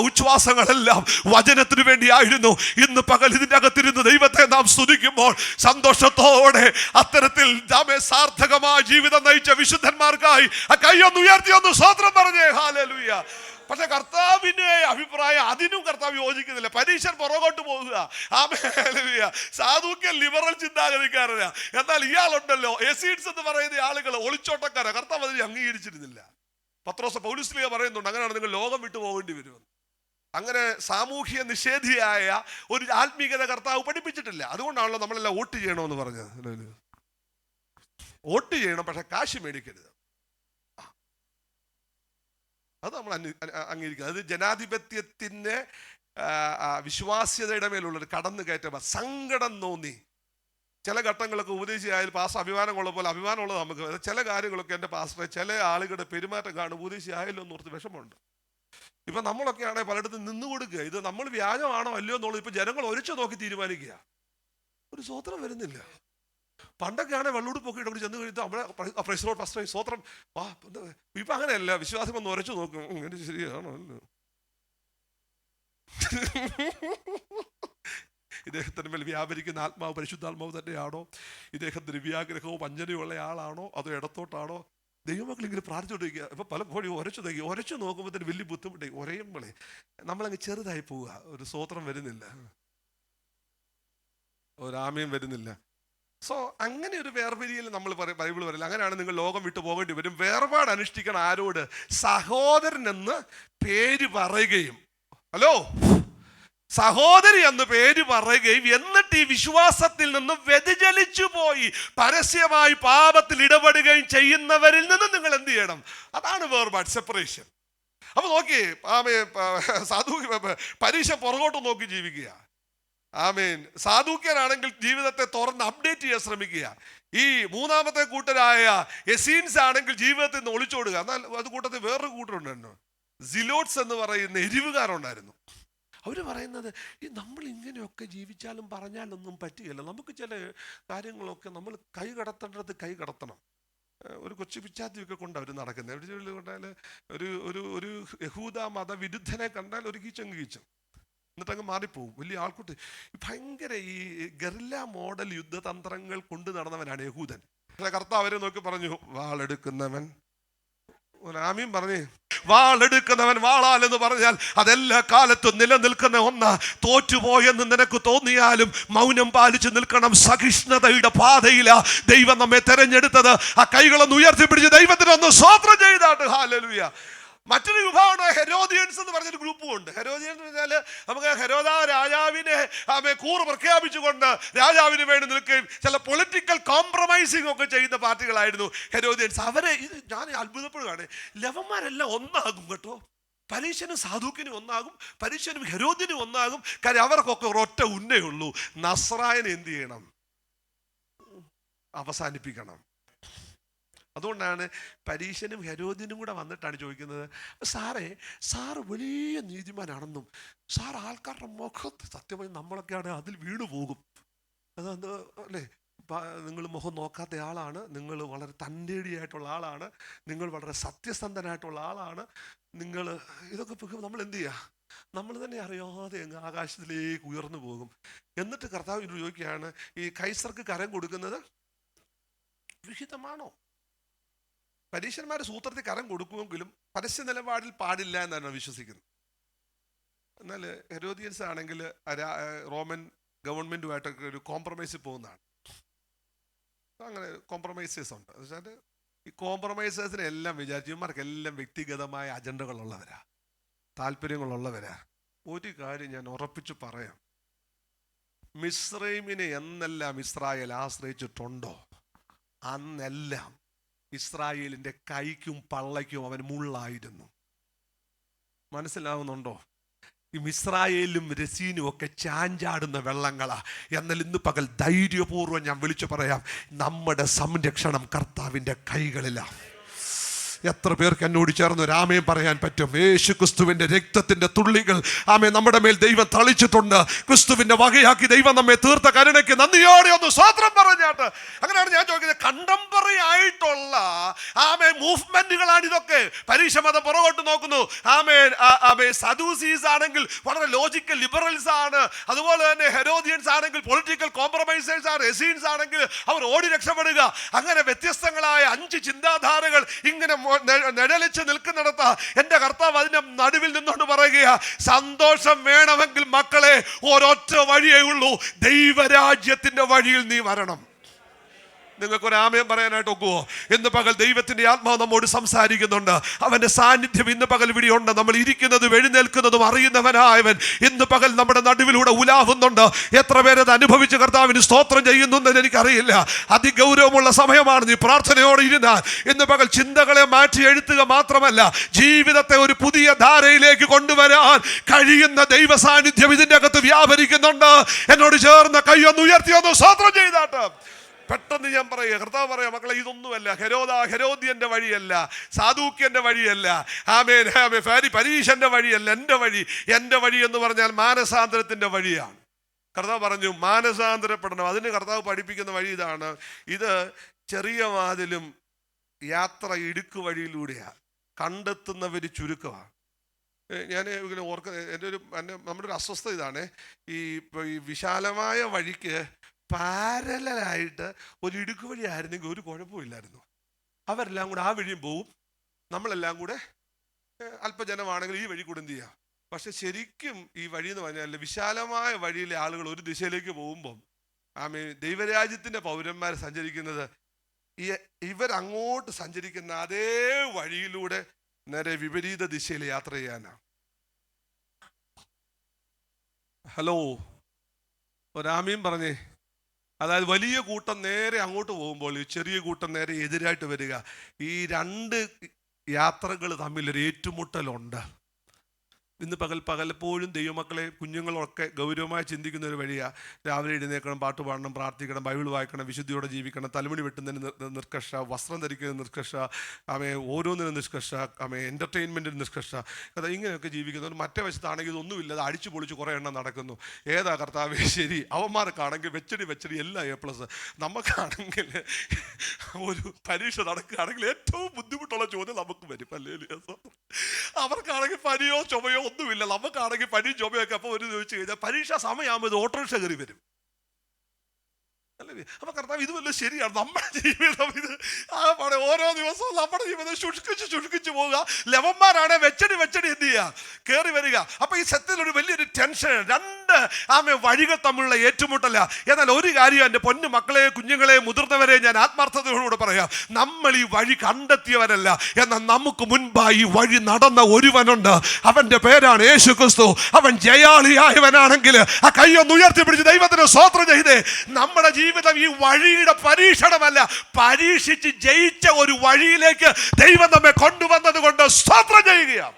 ഉച്ഛ്വാസങ്ങളെല്ലാം വചനത്തിന് വേണ്ടിയായിരുന്നു. ഇന്ന് പകൽ ഇതിൻ്റെ അകത്തിരുന്ന് ദൈവത്തെ നാം സ്തുതിക്കുമ്പോൾ സന്തോഷത്തോടെ അത്തരത്തിൽ സാർത്ഥകമായ ജീവിതം നയിച്ച വിശുദ്ധന്മാർക്കായി ആ കൈയൊന്ന് ഉയർത്തി ഒന്ന് സ്തോത്രം പറഞ്ഞേ. ഹല്ലേലൂയ. പക്ഷെ കർത്താവിന്റെ അഭിപ്രായം അതിനും കർത്താവ് യോജിക്കുന്നില്ല. പരീക്ഷ പുറകോട്ട് പോകുക. ഹല്ലേലൂയ. സാധുക്കൾ ലിബറൽ ചിന്താഗതിക്കാരനാ. എന്നാൽ ഇയാളുണ്ടല്ലോ എസീഡ്സ് എന്ന് പറയുന്ന ആളുകൾ ഒളിച്ചോട്ടക്കാരാ. കർത്താവ് അതിനെ അംഗീകരിച്ചിരുന്നില്ല. പൗലോസ് പറയുന്നുണ്ട്, അങ്ങനെയാണ് നിങ്ങൾ ലോകം വിട്ടു പോകേണ്ടി വരുമെന്ന്. അങ്ങനെ സാമൂഹ്യ നിഷേധിയായ ഒരു ആത്മീയത കർത്താവ് പഠിപ്പിച്ചിട്ടില്ല. അതുകൊണ്ടാണല്ലോ നമ്മളെല്ലാം വോട്ട് ചെയ്യണമെന്ന് പറഞ്ഞത്. വോട്ട് ചെയ്യണം, പക്ഷെ കാശ് മേടിക്കരുത്. അത് നമ്മൾ അംഗീകരിക്കുന്നത്. അത് ജനാധിപത്യത്തിൻ്റെ വിശ്വാസ്യതയുടെ മേലുള്ളൊരു കടന്നു കയറ്റമാണ്. സങ്കടം തോന്നി ചില ഘട്ടങ്ങളൊക്കെ ഉപദേശിയായാലും പാസ് അഭിമാനമുള്ള പോലെ അഭിമാനമുള്ളത് നമുക്ക്. ചില കാര്യങ്ങളൊക്കെ എൻ്റെ പാസ്റ്ററെ ചില ആളുകളുടെ പെരുമാറ്റം കാണും ഉപദേശിയായാലും എന്ന് ഓർത്ത് വിഷമമുണ്ട്. ഇപ്പം നമ്മളൊക്കെ ആണെങ്കിൽ പലയിടത്തും നിന്ന് കൊടുക്കുക, ഇത് നമ്മൾ വ്യാജമാണോ അല്ലയോ എന്നുള്ളത് ഇപ്പം ജനങ്ങൾ ഒരിച്ചു നോക്കി തീരുമാനിക്കുക. ഒരു സ്വതന്ത്രം വരുന്നില്ല. പണ്ടൊക്കെയാണ് വെള്ളുടുപ്പൊക്കെ ഇടപെട്ട് ചെന്ന് കഴിഞ്ഞാൽ നമ്മളെ ഫസ്റ്റ് സ്വോത്രം ഇപ്പൊ അങ്ങനെയല്ല. വിശ്വാസം ഒന്ന് ഉരച്ചു നോക്കും, ഇങ്ങനെ ശരിയാണോ ഇദ്ദേഹത്തിന് മേൽ വ്യാപരിക്കുന്ന ആത്മാവ് പരിശുദ്ധാത്മാവ് തന്നെയാണോ? ഇദ്ദേഹത്തിന് വ്യാഗ്രഹവും വഞ്ചനയുള്ള ആളാണോ അതോ ഇടത്തോട്ടാണോ? ദൈവമക്കൾ ഇങ്ങനെ പ്രാർത്ഥിച്ചോണ്ടിരിക്കുക. ഇപ്പൊ പലപ്പോഴും ഉരച്ചു നോക്കുമ്പോൾ വലിയ ബുദ്ധിമുട്ട്. ഉരയുമ്പോളേ നമ്മളങ്ങ് ചെറുതായി പോവുക. ഒരു സ്വോത്രം വരുന്നില്ല, ഒരാമയും വരുന്നില്ല. സോ അങ്ങനെ ഒരു വേർപിരിയൽ നമ്മൾ ബൈബിൾ പറയില്ല. അങ്ങനെയാണ് നിങ്ങൾ ലോകം വിട്ടു പോകേണ്ടി വരും. വേർപാട് അനുഷ്ഠിക്കണം. ആരോട്? സഹോദരൻ എന്ന് പേര് പറയുകയും, ഹലോ, സഹോദരി എന്ന് പേര് പറയുകയും എന്നിട്ട് ഈ വിശ്വാസത്തിൽ നിന്ന് വ്യതിചലിച്ചു പോയി പരസ്യമായി പാപത്തിൽ ഇടപെടുകയും ചെയ്യുന്നവരിൽ നിന്ന് നിങ്ങൾ എന്ത് ചെയ്യണം? അതാണ് വേർപാട്, സെപ്പറേഷൻ. അപ്പൊ നോക്കി പരീക്ഷ പുറകോട്ട് നോക്കി ജീവിക്കുക. ആമേൻ. സാധുക്യനാണെങ്കിൽ ജീവിതത്തെ തുറന്ന് അപ്ഡേറ്റ് ചെയ്യാൻ ശ്രമിക്കുക. ഈ മൂന്നാമത്തെ കൂട്ടരായ എസീൻസ് ആണെങ്കിൽ ജീവിതത്തിൽ നിന്ന് ഒളിച്ചോടുക. എന്നാൽ അത് കൂട്ടത്തിൽ വേറൊരു കൂട്ടരുണ്ടായിരുന്നു, സിലോട്ട്സ് എന്ന് പറയുന്ന എരിവുകാരുണ്ടായിരുന്നു. അവർ പറയുന്നത് ഈ നമ്മൾ ഇങ്ങനെയൊക്കെ ജീവിച്ചാലും പറഞ്ഞാലൊന്നും പറ്റുകയില്ല, നമുക്ക് ചില കാര്യങ്ങളൊക്കെ നമ്മൾ കൈ കടത്തേണ്ടത് കൈ കടത്തണം. ഒരു കൊച്ചു പിച്ചാത്തിയൊക്കെ കൊണ്ട് അവർ നടക്കുന്നത്. എവിടെ കൊണ്ടാൽ ഒരു യഹൂദ മതവിരുദ്ധനെ കണ്ടാൽ ഒരു കീച്ചം കീച്ചും, എന്നിട്ടങ്ങ് മാറിപ്പോവും. വലിയ ആൾക്കൂട്ട്. ഭയങ്കര ഈ ഗറില്ല മോഡൽ യുദ്ധതന്ത്രങ്ങൾ കൊണ്ടു നടന്നവനാണ് യഹൂദൻ. കർത്താവ് അവരെ നോക്കി പറഞ്ഞു, വാളെടുക്കുന്നവൻ, ആമീൻ പറഞ്ഞേ, വാളെടുക്കുന്നവൻ വാളാൽ എന്ന് പറഞ്ഞാൽ അതെല്ലാ കാലത്തും നിലനിൽക്കുന്ന ഒന്ന്. തോറ്റുപോയെന്ന് നിനക്ക് തോന്നിയാലും മൗനം പാലിച്ചു നിൽക്കണം. സഹിഷ്ണുതയുടെ പാതയില ദൈവം നമ്മെ തെരഞ്ഞെടുത്തത്. ആ കൈകളൊന്ന് ഉയർത്തിപ്പിടിച്ച് ദൈവത്തിനൊന്ന് സ്തോത്രം ചെയ്താട്ട്. ഹല്ലേലൂയ. മറ്റൊരു വിഭാഗമാണ് ഹെരോദിയൻസ് എന്ന് പറഞ്ഞൊരു ഗ്രൂപ്പും ഉണ്ട്. ഹെരോദിയൻസ് എന്ന് പറഞ്ഞാൽ നമുക്ക് ഹെരോദ രാജാവിനെ കൂറ് പ്രഖ്യാപിച്ചുകൊണ്ട് രാജാവിന് വേണ്ടി നിൽക്കുകയും ചില പൊളിറ്റിക്കൽ കോംപ്രമൈസിങ് ഒക്കെ ചെയ്യുന്ന പാർട്ടികളായിരുന്നു ഹെരോദിയൻസ്. അവരെ ഞാൻ അത്ഭുതപ്പെടുകയാണ്. ലവന്മാരെല്ലാം ഒന്നാകും കേട്ടോ. പരീശനും സാധുക്കിനും ഒന്നാകും, പരീശനും ഹെരോദിനും ഒന്നാകും. കാര്യം അവർക്കൊക്കെ ഒരൊറ്റ ഉന്നേ ഉള്ളൂ, നസ്രായനെ എന്ത് ചെയ്യണം? അവസാനിപ്പിക്കണം. അതുകൊണ്ടാണ് പരീശനും ഹെരോദിനും കൂടെ വന്നിട്ടാണ് ചോദിക്കുന്നത്, സാറ് വലിയ നീതിമാനാണെന്നും സാർ ആൾക്കാരുടെ മുഖത്ത് സത്യമായി നമ്മളൊക്കെയാണ് അതിൽ വീണു പോകും. അതെന്ത് അല്ലേ? നിങ്ങൾ മുഖം നോക്കാത്ത ആളാണ്, നിങ്ങൾ വളരെ തൻ്റെടിയായിട്ടുള്ള ആളാണ്, നിങ്ങൾ വളരെ സത്യസന്ധനായിട്ടുള്ള ആളാണ്, നിങ്ങൾ ഇതൊക്കെ നമ്മൾ എന്ത് ചെയ്യുക? നമ്മൾ തന്നെ അറിയാതെ അങ്ങ് ആകാശത്തിലേക്ക് ഉയർന്നു പോകും. എന്നിട്ട് കർത്താവ് ചോദിക്കുകയാണ്, ഈ കൈസർക്ക് കരം കൊടുക്കുന്നത് വിഹിതമാണോ? പരീശന്മാർ സൂത്രത്തിൽ കരം കൊടുക്കുമെങ്കിലും പരസ്യ നിലപാടിൽ പാടില്ല എന്നാണ് വിശ്വസിക്കുന്നത്. എന്നാൽ ഹെരോദിയൻസ് ആണെങ്കിൽ റോമൻ ഗവൺമെൻറ്റുമായിട്ടൊക്കെ ഒരു കോംപ്രമൈസിൽ പോകുന്നതാണ്. അങ്ങനെ കോംപ്രമൈസേഴ്സ് ഉണ്ട്. എന്ന് വെച്ചാൽ ഈ കോംപ്രമൈസേഴ്സിനെ എല്ലാം വിചാരിച്ചു ഇവന്മാർക്കെല്ലാം വ്യക്തിഗതമായ അജണ്ടകളുള്ളവരാ, താല്പര്യങ്ങളുള്ളവരാ. ഒരു കാര്യം ഞാൻ ഉറപ്പിച്ചു പറയാം, മിസ്രൈമിനെ എന്നെല്ലാം ഇസ്രായേൽ ആശ്രയിച്ചിട്ടുണ്ടോ അന്നെല്ലാം ഇസ്രായേലിൻ്റെ കൈക്കും പള്ളയ്ക്കും അവൻ മുള്ളായിരുന്നു. മനസ്സിലാവുന്നുണ്ടോ? ഈ മിസ്രായേലും രസീനും ഒക്കെ ചാഞ്ചാടുന്ന വെള്ളങ്ങളാ. എന്നാൽ ഇന്ന് പകൽ ധൈര്യപൂർവ്വം ഞാൻ വിളിച്ചു പറയാം, നമ്മുടെ സംരക്ഷണം കർത്താവിൻ്റെ കൈകളിലാണ്. എത്ര പേർക്ക് എന്നോട് ചേർന്ന് ഒരു ആമേൻ പറയാൻ പറ്റും? യേശു ക്രിസ്തുവിന്റെ രക്തത്തിന്റെ തുള്ളികൾ ആമേ നമ്മുടെ മേൽ ദൈവം തളിച്ചിട്ടുണ്ട്. ക്രിസ്തുവിന്റെ വകയാക്കി ദൈവം നമ്മെ തീർത്ത കരുണയ്ക്ക് നന്ദിയോടെ ഒന്ന് സ്തോത്രം പറഞ്ഞാട്ട്. അങ്ങനെയാണ് ഞാൻ ചോദിക്കുന്നത്, കണ്ടംപററി ആയിട്ടുള്ള ആമേ മൂവ്മെന്റുകളാണ് ഇതൊക്കെ. പരീക്ഷ മതം പുറകോട്ട് നോക്കുന്നു. സദൂസീസ് ആണെങ്കിൽ വളരെ ലോജിക്കൽ ലിബറൽസ് ആണ്. അതുപോലെ തന്നെ ഹെരോദിയൻസ് ആണെങ്കിൽ പൊളിറ്റിക്കൽ കോംപ്രമൈസേഴ്സ് ആണ്. എസീൻസ് ആണെങ്കിൽ അവർ ഓടി രക്ഷപ്പെടുക. അങ്ങനെ വ്യത്യസ്തങ്ങളായ 5 ചിന്താധാരകൾ ഇങ്ങനെ നിഴലിച്ച് നിൽക്കുന്നിടത്ത് എൻ്റെ കർത്താവ് അതിന്റെ നടുവിൽ നിന്നുകൊണ്ട് പറയുകയാ, സന്തോഷം വേണമെങ്കിൽ മക്കളെ ഒരൊറ്റ വഴിയേ ഉള്ളൂ, ദൈവരാജ്യത്തിന്റെ വഴിയിൽ നീ വരണം. നിങ്ങൾക്കൊരു ആമേൻ പറയാനായിട്ട് ഒക്കുവോ? ഇന്ന് പകൽ ദൈവത്തിന്റെ ആത്മാവ് നമ്മോട് സംസാരിക്കുന്നുണ്ട്. അവന്റെ സാന്നിധ്യം ഇന്ന് പകൽ ഇവിടെയുണ്ട്. നമ്മൾ ഇരിക്കുന്നതും എഴുന്നേൽക്കുന്നതും അറിയുന്നവനായവൻ ഇന്ന് പകൽ നമ്മുടെ നടുവിലൂടെ ഉലാവുന്നുണ്ട്. എത്ര പേരത് അനുഭവിച്ച് കർത്താവിന് സ്തോത്രം ചെയ്യുന്നുണ്ടെന്ന് എനിക്കറിയില്ല. അതിഗൗരവമുള്ള സമയമാണ്. നീ പ്രാർത്ഥനയോടെ ഇരുന്നാൽ ഇന്ന് പകൽ ചിന്തകളെ മാറ്റി എഴുത്തുക മാത്രമല്ല, ജീവിതത്തെ ഒരു പുതിയ ധാരയിലേക്ക് കൊണ്ടുവരാൻ കഴിയുന്ന ദൈവ സാന്നിധ്യം ഇതിൻ്റെ അകത്ത് വ്യാപരിക്കുന്നുണ്ട്. എന്നോട് ചേർന്ന കൈയൊന്ന് ഉയർത്തി ഒന്ന് സ്തോത്രം ചെയ്താട്ട്. പെട്ടെന്ന് ഞാൻ പറയുക, കർത്താവ് പറയാം, മക്കളെ ഇതൊന്നുമല്ല, ഹെരോദ്യന്റെ വഴിയല്ല, സാദൂക്യന്റെ വഴിയല്ല, പരീശന്റെ വഴിയല്ല, എൻ്റെ വഴി എന്ന് പറഞ്ഞാൽ മാനസാന്തരത്തിന്റെ വഴിയാണ്. കർത്താവ് പറഞ്ഞു മാനസാന്തരപ്പെടണം. അതിന് കർത്താവ് പഠിപ്പിക്കുന്ന വഴി ഇതാണ്. ഇത് ചെറിയ വാതിലും യാത്ര ഇടുക്ക് വഴിയിലൂടെയാണ്, കണ്ടെത്തുന്നവർ ചുരുക്കമാണ്. ഞാൻ ഇങ്ങനെ നമ്മുടെ ഒരു അസ്വസ്ഥത ഇതാണ്. ഈ വിശാലമായ വഴിക്ക് പാരലായിട്ട് ഒരു ഇടുക്ക് വഴി ആയിരുന്നെങ്കിൽ ഒരു കുഴപ്പമില്ലായിരുന്നു. അവരെല്ലാം കൂടെ ആ വഴിയും പോവും, നമ്മളെല്ലാം കൂടെ അല്പജനമാണെങ്കിൽ ഈ വഴി കൂടെ എന്ത് ചെയ്യാം. പക്ഷെ ശരിക്കും ഈ വഴി എന്ന് പറഞ്ഞാൽ വിശാലമായ വഴിയിലെ ആളുകൾ ഒരു ദിശയിലേക്ക് പോകുമ്പം ദൈവരാജ്യത്തിന്റെ പൗരന്മാർ സഞ്ചരിക്കുന്നത് ഇവരങ്ങോട്ട് സഞ്ചരിക്കുന്ന അതേ വഴിയിലൂടെ നേരെ വിപരീത ദിശയിൽ യാത്ര ചെയ്യാനാണ്. ഹലോ, ഒരാമീൻ പറഞ്ഞേ. അതായത് വലിയ കൂട്ടം നേരെ അങ്ങോട്ട് പോകുമ്പോൾ ഈ ചെറിയ കൂട്ടം നേരെ എതിരായിട്ട് വരിക. ഈ രണ്ട് യാത്രകൾ തമ്മിലൊരു ഏറ്റുമുട്ടലുണ്ട്. ഇന്ന് പകലപ്പോഴും ദൈവമക്കളെ കുഞ്ഞുങ്ങളൊക്കെ ഗൗരവമായി ചിന്തിക്കുന്ന ഒരു വഴിയാണ്. രാവിലെ എഴുന്നേൽക്കണം, പാട്ട് പാടണം, പ്രാർത്ഥിക്കണം, ബൈബിൾ വായിക്കണം, വിശുദ്ധിയോടെ ജീവിക്കണം, തലമുടി വെട്ടുന്നതിന് നിഷ്കർഷ, വസ്ത്രം ധരിക്കുന്നതിന് നിഷ്കർഷ, ഓരോന്നിനും നിഷ്കർഷ, എൻ്റർടൈൻമെൻറ്റിന് നിഷ്കർഷ. ഇങ്ങനെയൊക്കെ ജീവിക്കുന്നവർ മറ്റേ വശത്താണെങ്കിൽ ഇതൊന്നുമില്ല, അത് അടിച്ചു പൊളിച്ച് കുറേ എണ്ണം നടക്കുന്നു. ഏതാ കർത്താവേ ശരി? അവന്മാർക്കാണെങ്കിൽ വെച്ചടി എല്ലാം A+. നമുക്കാണെങ്കിൽ ഒരു പരീക്ഷ നടക്കുകയാണെങ്കിൽ ഏറ്റവും ബുദ്ധിമുട്ടുള്ള ചോദ്യം നമുക്ക് വരും, അല്ലേ? അവർക്കാണെങ്കിൽ പനിയോ ചുമയോ ഒന്നുമില്ല, നമുക്കാണെങ്കിൽ പനിയും ചുമയൊക്കെ. അപ്പോൾ ഒരു ചോദിച്ചു കഴിഞ്ഞാൽ പരീക്ഷാ സമയമാകുമ്പോൾ ഇത് ഓട്ടോറിക്ഷ കയറി വരും, അല്ലേ? അപ്പൊ കർത്താവ് ഇത് വല്ല ശരിയാണ്? നമ്മുടെ ജീവിതം ഇത് ഓരോ ദിവസവും നമ്മുടെ ജീവിതം ശുഷ്കിച്ച് പോവുക. ലവന്മാരാണ് വെച്ചടി എന്ത് ചെയ്യുക, കയറി വരിക. അപ്പൊ ഈ സത്യത്തിലൊരു വലിയൊരു ടെൻഷൻ, രണ്ട് വഴികൾ തമ്മിലുള്ള ഏറ്റുമുട്ടല്ല. എന്നാൽ ഒരു കാര്യം എൻ്റെ പൊന്നു മക്കളെ, കുഞ്ഞുങ്ങളെ, മുതിർന്നവരെ ഞാൻ ആത്മാർത്ഥതയോടുകൂടെ പറയാം, നമ്മൾ ഈ വഴി കണ്ടെത്തിയവരല്ല. എന്നാൽ നമുക്ക് മുൻപായി ഈ വഴി നടന്ന ഒരുവനുണ്ട്. അവന്റെ പേരാണ് യേശു ക്രിസ്തു. അവൻ ജയാളിയായവനാണെങ്കിൽ ആ കൈയൊന്ന് ഉയർത്തിപ്പിടിച്ച് ദൈവത്തിന് സ്തോത്രം ചെയ്തേ. നമ്മുടെ ജീവിതം ഈ വഴിയുടെ പരീക്ഷണമല്ല, പരീക്ഷിച്ച് ജയിച്ച ഒരു വഴിയിലേക്ക് ദൈവം നമ്മെ കൊണ്ടുവന്നത് കൊണ്ട് സ്തോത്രം ചെയ്യുകയാണ്.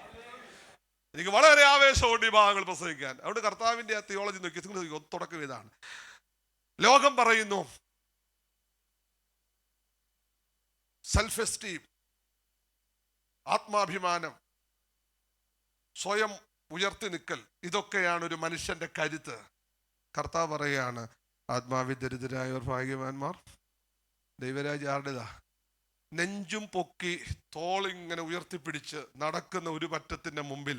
എനിക്ക് വളരെ ആവേശമുണ്ട് ഈ ഭാഗങ്ങൾ പ്രസംഗിക്കാൻ. അവിടെ കർത്താവിന്റെ ആ തിയോളജി നോക്കി തുടക്കം ഇതാണ്. ലോകം പറയുന്നു സെൽഫ് എസ്റ്റീം, ആത്മാഭിമാനം, സ്വയം ഉയർത്തി നിൽക്കൽ, ഇതൊക്കെയാണ് ഒരു മനുഷ്യന്റെ കരുത്ത്. കർത്താവ് പറയാണ് ആത്മാവിൽ ദരിദ്രരായവർ ഭാഗ്യവാന്മാർ, ദൈവരാജ്യം ആരുടേതാ? നെഞ്ചും പൊക്കി തോളിങ്ങനെ ഉയർത്തിപ്പിടിച്ച് നടക്കുന്ന ഒരു പറ്റത്തിന്റെ മുമ്പിൽ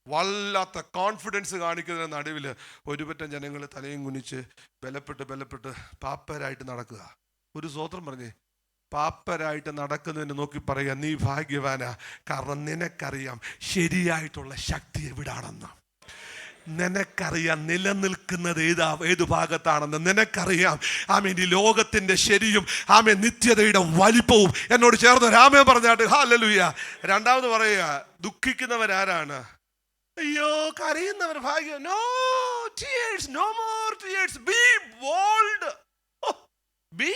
വല്ലാത്ത കോൺഫിഡൻസ് കാണിക്കുന്നതിന് നടുവിൽ ഒരു പറ്റം ജനങ്ങൾ തലയും കുനിച്ച് ബലപ്പെട്ട് പാപ്പരായിട്ട് നടക്കുക. ഒരു സ്തോത്രം പറഞ്ഞേ. പാപ്പരായിട്ട് നടക്കുന്നതിന് നോക്കി പറയുക, നീ ഭാഗ്യവാനാ, കാരണം നിനക്കറിയാം ശരിയായിട്ടുള്ള ശക്തി എവിടാണെന്ന്. നിനക്കറിയാം നിലനിൽക്കുന്നത് ഏത് ഭാഗത്താണെന്ന്. നിനക്കറിയാം ഈ ലോകത്തിന്റെ ശരിയും നിത്യതയുടെ വലിപ്പവും. എന്നോട് ചേർന്ന് രാമേ പറഞ്ഞാട്ട് ഹല്ലേലൂയ. രണ്ടാമത് പറയുക, ദുഃഖിക്കുന്നവരാരാണ്? അയ്യോ, കരയുന്നവർ ഭാഗ്യം. No tears, no more tears. Be bold. Be